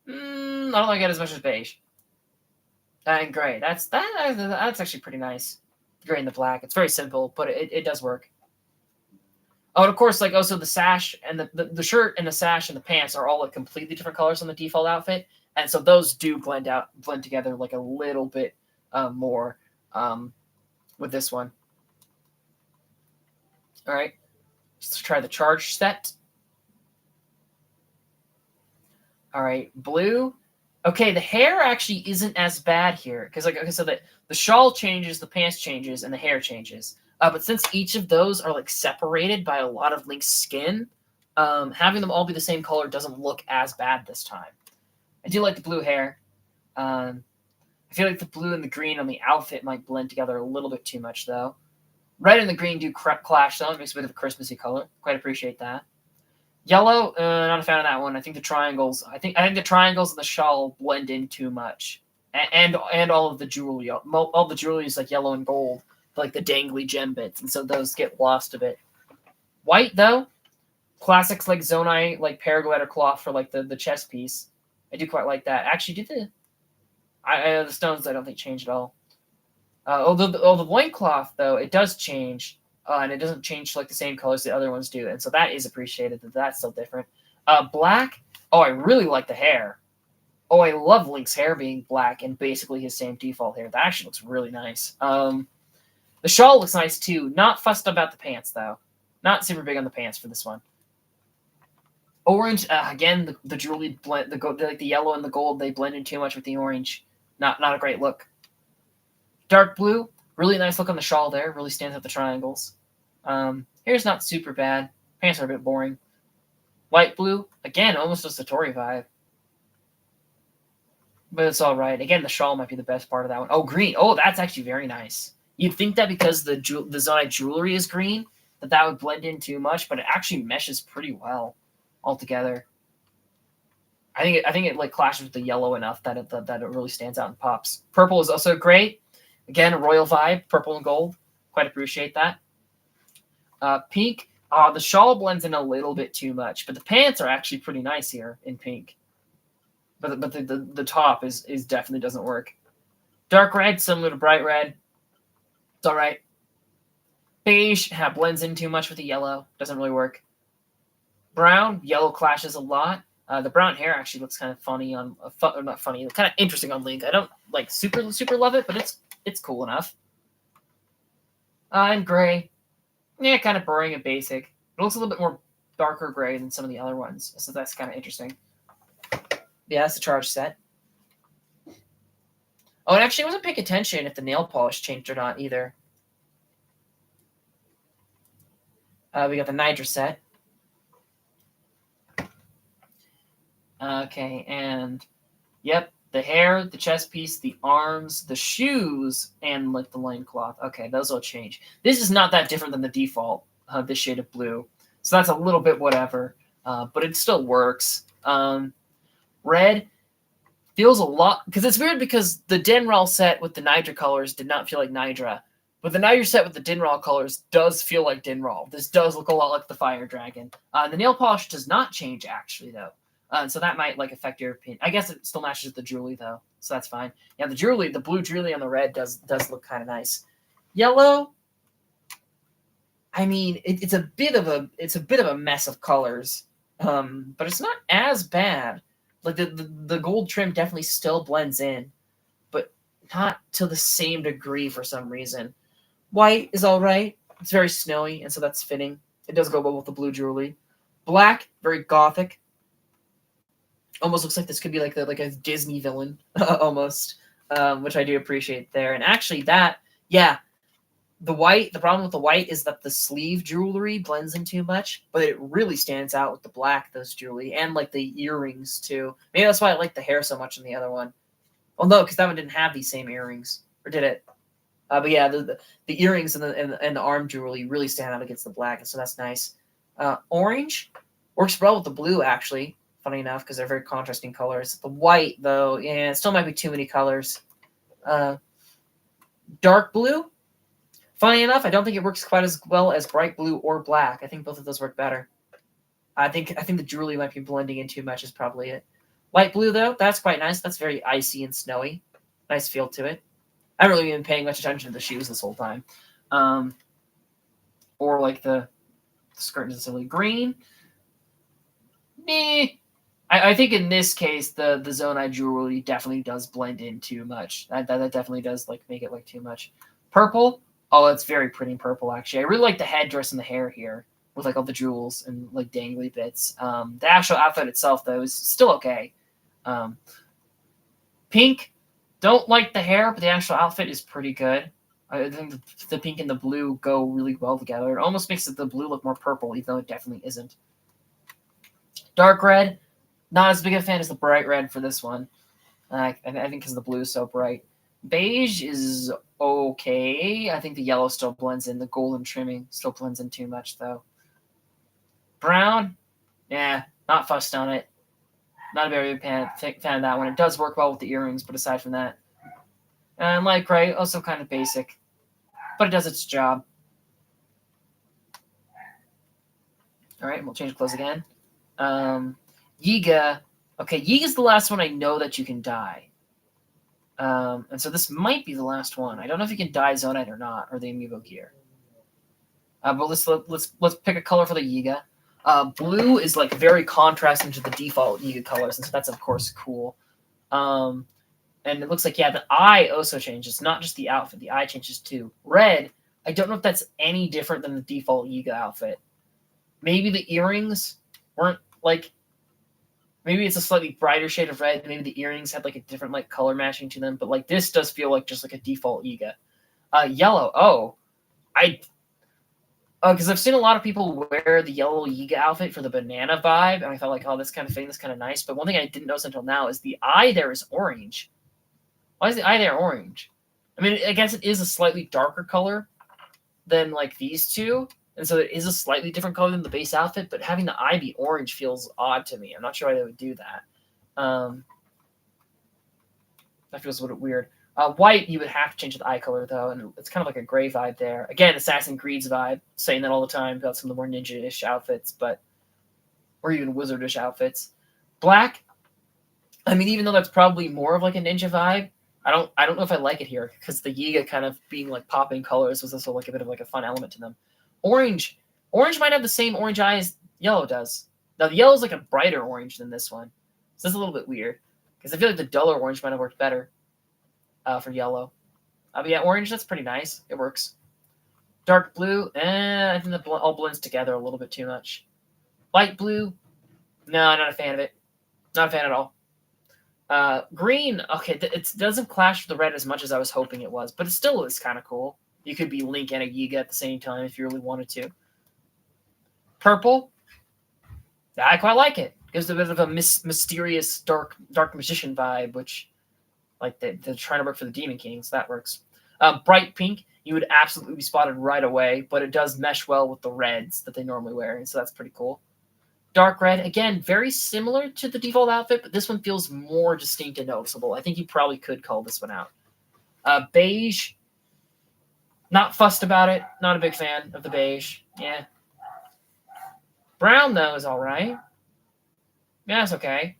I don't like it as much as beige. And gray, that's actually pretty nice. Gray and the black, it's very simple, but it does work. Oh, and of course, like also the sash and the shirt and the sash and the pants are all like completely different colors on the default outfit, and so those do blend together like a little bit more um, with this one. All right, let's try the charge set. All right, blue. Okay, the hair actually isn't as bad here because, like, okay, so the shawl changes, the pants changes, and the hair changes. But since each of those are like separated by a lot of Link's skin, having them all be the same color doesn't look as bad this time. I do like the blue hair. Um, I feel like the blue and the green on the outfit might blend together a little bit too much, though. Red and the green do clash, though. It makes a bit of a Christmassy color. Quite appreciate that. Yellow, not a fan of that one. I think the triangles. I think the triangles and the shawl blend in too much, and all of the jewelry. All the jewelry is like yellow and gold, like the dangly gem bits, and so those get lost a bit. White though, classics like Zonai, like paraglider cloth for like the chest piece. I do quite like that. Actually, the stones I don't think change at all. Although the loincloth though it does change. And it doesn't change to like the same colors the other ones do, and so that is appreciated that that's still different. Black. Oh, I really like the hair. Oh, I love Link's hair being black and basically his same default hair. That actually looks really nice. The shawl looks nice too. Not fussed about the pants though. Not super big on the pants for this one. Orange. Again, the jewelry blend. Like the yellow and the gold, they blend in too much with the orange. Not a great look. Dark blue. Really nice look on the shawl there. Really stands out the triangles. Hair's not super bad. Pants are a bit boring. Light blue. Again, almost a Satori vibe. But it's all right. Again, the shawl might be the best part of that one. Oh, green. Oh, that's actually very nice. You'd think that because the Zonai jewelry is green, that would blend in too much, but it actually meshes pretty well altogether. I think it like clashes with the yellow enough that it really stands out and pops. Purple is also great. Again, a royal vibe, purple and gold. Quite appreciate that. Pink. The shawl blends in a little bit too much, but the pants are actually pretty nice here in pink. But the top is definitely doesn't work. Dark red, similar to bright red. It's all right. Beige blends in too much with the yellow. Doesn't really work. Brown, yellow clashes a lot. The brown hair actually looks kind of funny on not funny, kind of interesting on Link. I don't like super love it, but it's cool enough. And gray, yeah, kind of boring and basic. It looks a little bit more darker gray than some of the other ones, so that's kind of interesting. Yeah, that's the charge set. Oh, and actually, I wasn't paying attention if the nail polish changed or not either. We got the Nidra set. Okay, and yep, the hair, the chest piece, the arms, the shoes, and like the loincloth. Okay, those will change. This is not that different than the default, this shade of blue. So that's a little bit whatever, but it still works. Red feels a lot, because it's weird because the Dinral set with the Nidra colors did not feel like Nidra. But the Nidra set with the Dinral colors does feel like Dinral. This does look a lot like the Fire Dragon. The nail polish does not change, actually, though. So that might like affect your opinion. I guess it still matches with the jewelry though, so that's fine. Yeah, the jewelry, the blue jewelry on the red does look kind of nice. Yellow, I mean, it's a bit of a mess of colors, but it's not as bad. Like the gold trim definitely still blends in, but not to the same degree for some reason. White is all right. It's very snowy, and so that's fitting. It does go well with the blue jewelry. Black, very gothic. Almost looks like this could be like a Disney villain, almost, which I do appreciate there. And actually, the problem with the white is that the sleeve jewelry blends in too much, but it really stands out with the black, those jewelry, and like the earrings too. Maybe that's why I like the hair so much in the other one. Well, no, because that one didn't have these same earrings, or did it? But yeah, the earrings and the arm jewelry really stand out against the black, and so that's nice. Orange works well with the blue, actually. Funny enough, because they're very contrasting colors. The white, though, yeah, it still might be too many colors. Dark blue. Funny enough, I don't think it works quite as well as bright blue or black. I think both of those work better. I think the jewelry might be blending in too much is probably it. Light blue, though, that's quite nice. That's very icy and snowy. Nice feel to it. I haven't really been paying much attention to the shoes this whole time. Or like the The skirt isn't necessarily green. Meh. I think in this case, the Zonai jewelry definitely does blend in too much. That definitely does like make it like too much. Purple. Oh, it's very pretty purple actually. I really like the headdress and the hair here with like all the jewels and like dangly bits. The actual outfit itself though is still okay. Pink. Don't like the hair, but the actual outfit is pretty good. I think the pink and the blue go really well together. It almost makes the blue look more purple, even though it definitely isn't. Dark red. Not as big a fan as the bright red for this one. I think because the blue is so bright. Beige is okay. I think the yellow still blends in. The golden trimming still blends in too much, though. Brown, yeah, not fussed on it. Not a very big fan of that one. It does work well with the earrings, but aside from that. And light gray, also kind of basic. But it does its job. All right, we'll change clothes again. Yiga. Okay, Yiga's the last one I know that you can dye. And so this might be the last one. I don't know if you can dye Zonite or not, or the Amiibo gear. But let's pick a color for the Yiga. Blue is like very contrasting to the default Yiga colors, and so that's of course cool. And it looks like, yeah, the eye also changes, not just the outfit. The eye changes too. Red, I don't know if that's any different than the default Yiga outfit. Maybe the earrings weren't like, maybe it's a slightly brighter shade of red. Maybe the earrings had like a different like color matching to them. But like this does feel like just like a default Yiga. Yellow, because I've seen a lot of people wear the yellow Yiga outfit for the banana vibe, and I thought like, oh, this kind of thing is kind of nice. But one thing I didn't notice until now is the eye there is orange. Why is the eye there orange? I mean, I guess it is a slightly darker color than like these two, and so it is a slightly different color than the base outfit. But having the eye be orange feels odd to me. I'm not sure why they would do that. That feels a little weird. White, you would have to change the eye color, though, and it's kind of like a gray vibe there. Again, Assassin's Creed's vibe, saying that all the time about some of the more ninja-ish outfits, or even wizardish outfits. Black, I mean, even though that's probably more of like a ninja vibe, I don't know if I like it here, because the Yiga kind of being like popping colors was also like a bit of like a fun element to them. Orange might have the same orange eye as yellow does. Now, the yellow is like a brighter orange than this one, so that's a little bit weird, because I feel like the duller orange might have worked better. For yellow. But yeah, orange, that's pretty nice. It works. Dark blue, I think that all blends together a little bit too much. Light blue, no, not a fan of it. Not a fan at all. Green, okay, it doesn't clash with the red as much as I was hoping it was, but it still is kind of cool. You could be Link and a Yiga at the same time if you really wanted to. Purple, I quite like it. Gives a bit of a mysterious dark magician vibe, which like they're trying to work for the Demon King, so that works. Bright pink, you would absolutely be spotted right away, but it does mesh well with the reds that they normally wear, and so that's pretty cool. Dark red, again, very similar to the default outfit, but this one feels more distinct and noticeable. I think you probably could call this one out. Beige, not fussed about it. Not a big fan of the beige. Yeah. Brown, though, is all right. Yeah, it's okay.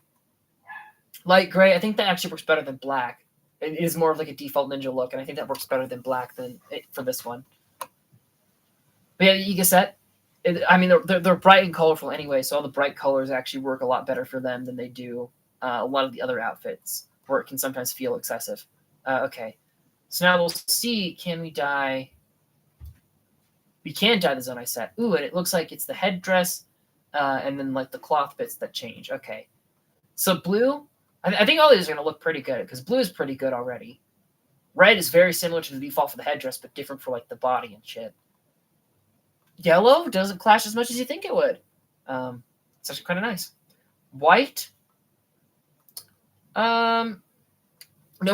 Light gray, I think that actually works better than black. It is more of like a default ninja look, and I think that works better than black for this one. But yeah, the Yiga set, I mean, they're bright and colorful anyway, so all the bright colors actually work a lot better for them than they do a lot of the other outfits, where it can sometimes feel excessive. Okay, so now we'll see, can we dye... We can dye the Zonai set. Ooh, and it looks like it's the headdress and then like the cloth bits that change. Okay, so blue... I think all these are going to look pretty good, because blue is pretty good already. Red is very similar to the default for the headdress, but different for like the body and shit. Yellow doesn't clash as much as you think it would. It's actually kind of nice. White. No,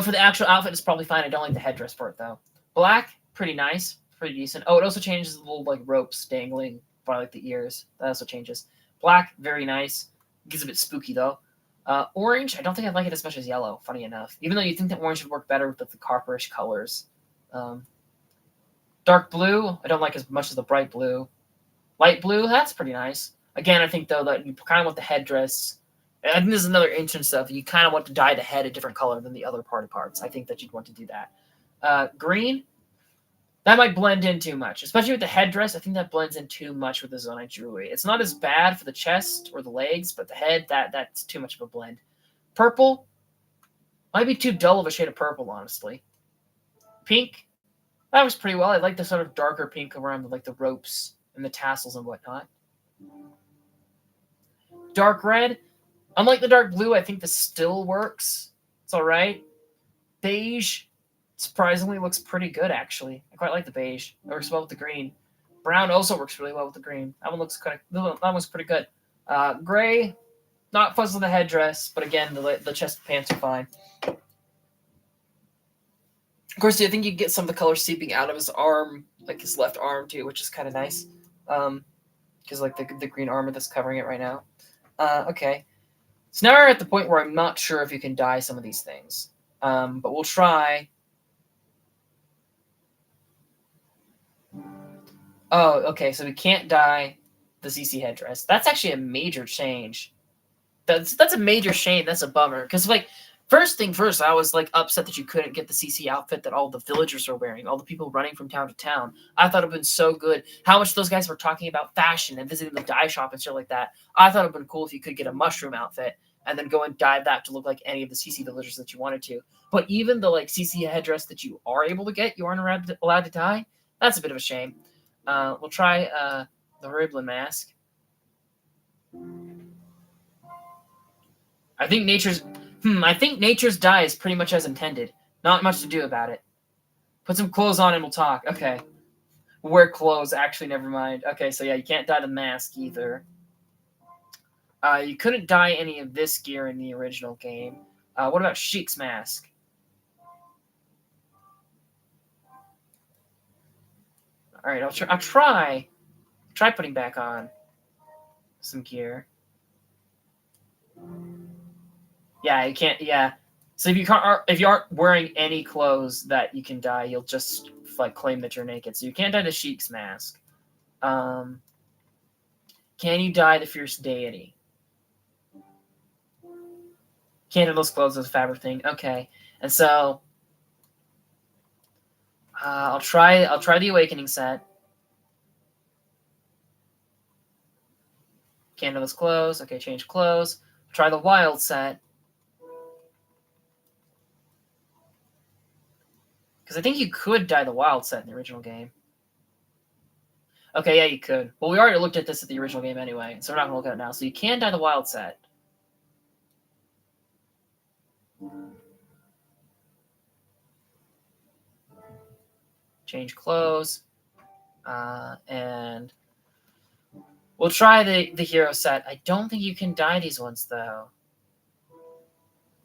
for the actual outfit, it's probably fine. I don't like the headdress for it, though. Black, pretty nice. Pretty decent. Oh, it also changes the little like ropes dangling by like the ears. That also changes. Black, very nice. Gets a bit spooky, though. Orange, I don't think I like it as much as yellow, funny enough. Even though you think that orange would work better with the copper-ish colors. Dark blue, I don't like as much as the bright blue. Light blue, that's pretty nice. Again, I think, though, that you kind of want the headdress. I think this is another instance of you kind of want to dye the head a different color than the other parts. I think that you'd want to do that. Green, That might blend in too much, especially with the headdress. I think that blends in too much with the Zonite jewelry. It's not as bad for the chest or the legs, but the head, that's too much of a blend. Purple might be too dull of a shade of purple, honestly. Pink, that was pretty well. I like the sort of darker pink around the, like the ropes and the tassels and whatnot. Dark red, unlike the dark blue, I think this still works. It's all right. Beige, surprisingly looks pretty good, actually. I quite like the beige. It works well with the green. Brown also works really well with the green. That one looks that one's pretty good. Gray, not fussed with the headdress, but again, the chest pants are fine. Of course, I think you get some of the color seeping out of his arm, like his left arm too, which is kind of nice. Because like the green armor that's covering it right now. Okay. So now we're at the point where I'm not sure if you can dye some of these things. But we'll try. Oh, okay. So we can't dye the CC headdress. That's actually a major change. That's a major shame. That's a bummer. Because like first thing first, I was like upset that you couldn't get the CC outfit that all the villagers are wearing, all the people running from town to town. I thought it would have been so good. How much those guys were talking about fashion and visiting the dye shop and shit like that. I thought it would have been cool if you could get a mushroom outfit and then go and dye that to look like any of the CC villagers that you wanted to. But even the like CC headdress that you are able to get, you aren't allowed to dye. That's a bit of a shame. We'll try the Riblin mask. I think nature's dye is pretty much as intended. Not much to do about it. Put some clothes on and we'll talk. Okay. Wear clothes. Actually, never mind. Okay, so yeah, you can't dye the mask either. You couldn't dye any of this gear in the original game. What about Sheik's mask? All right, I'll try putting back on some gear. Yeah, you can't. Yeah, so if you aren't wearing any clothes that you can dye, you'll just like claim that you're naked. So you can't dye the Sheik's mask. Can you dye the Fierce Deity? Can't do those clothes as a fabric thing. Okay, and so I'll try the Awakening set. Can't do those clothes. Okay, change clothes. Try the Wild set. Because I think you could dye the Wild set in the original game. Okay, yeah, you could. Well, we already looked at this at the original game anyway, so we're not going to look at it now. So you can dye the Wild set. Change clothes. And we'll try the hero set. I don't think you can dye these ones, though.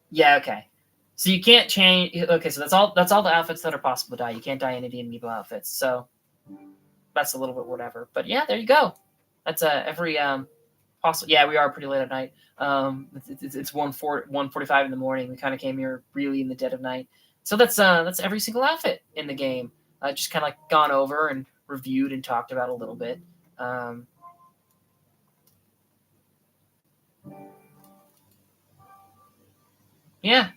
Yeah, okay. So you can't change. Okay, so that's all the outfits that are possible to dye. You can't dye any of the amiibo outfits. So that's a little bit whatever. But yeah, there you go. That's every possible. Yeah, we are pretty late at night. It's 1:45 in the morning. We kind of came here really in the dead of night. So that's every single outfit in the game. Just kind of like gone over and reviewed and talked about a little bit. Yeah.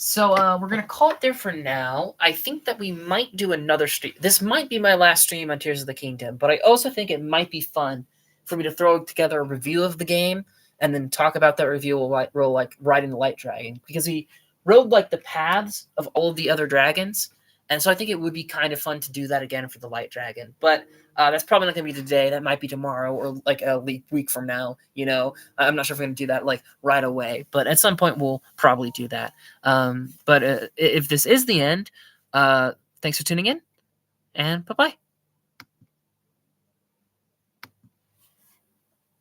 So we're going to call it there for now. I think that we might do another stream. This might be my last stream on Tears of the Kingdom, but I also think it might be fun for me to throw together a review of the game and then talk about that review while like riding the Light Dragon, because we rode like the paths of all of the other dragons. And so I think it would be kind of fun to do that again for the Light Dragon. But that's probably not going to be today. That might be tomorrow or like a week from now. You know, I'm not sure if we're going to do that like right away. But at some point, we'll probably do that. But if this is the end, thanks for tuning in. And bye-bye.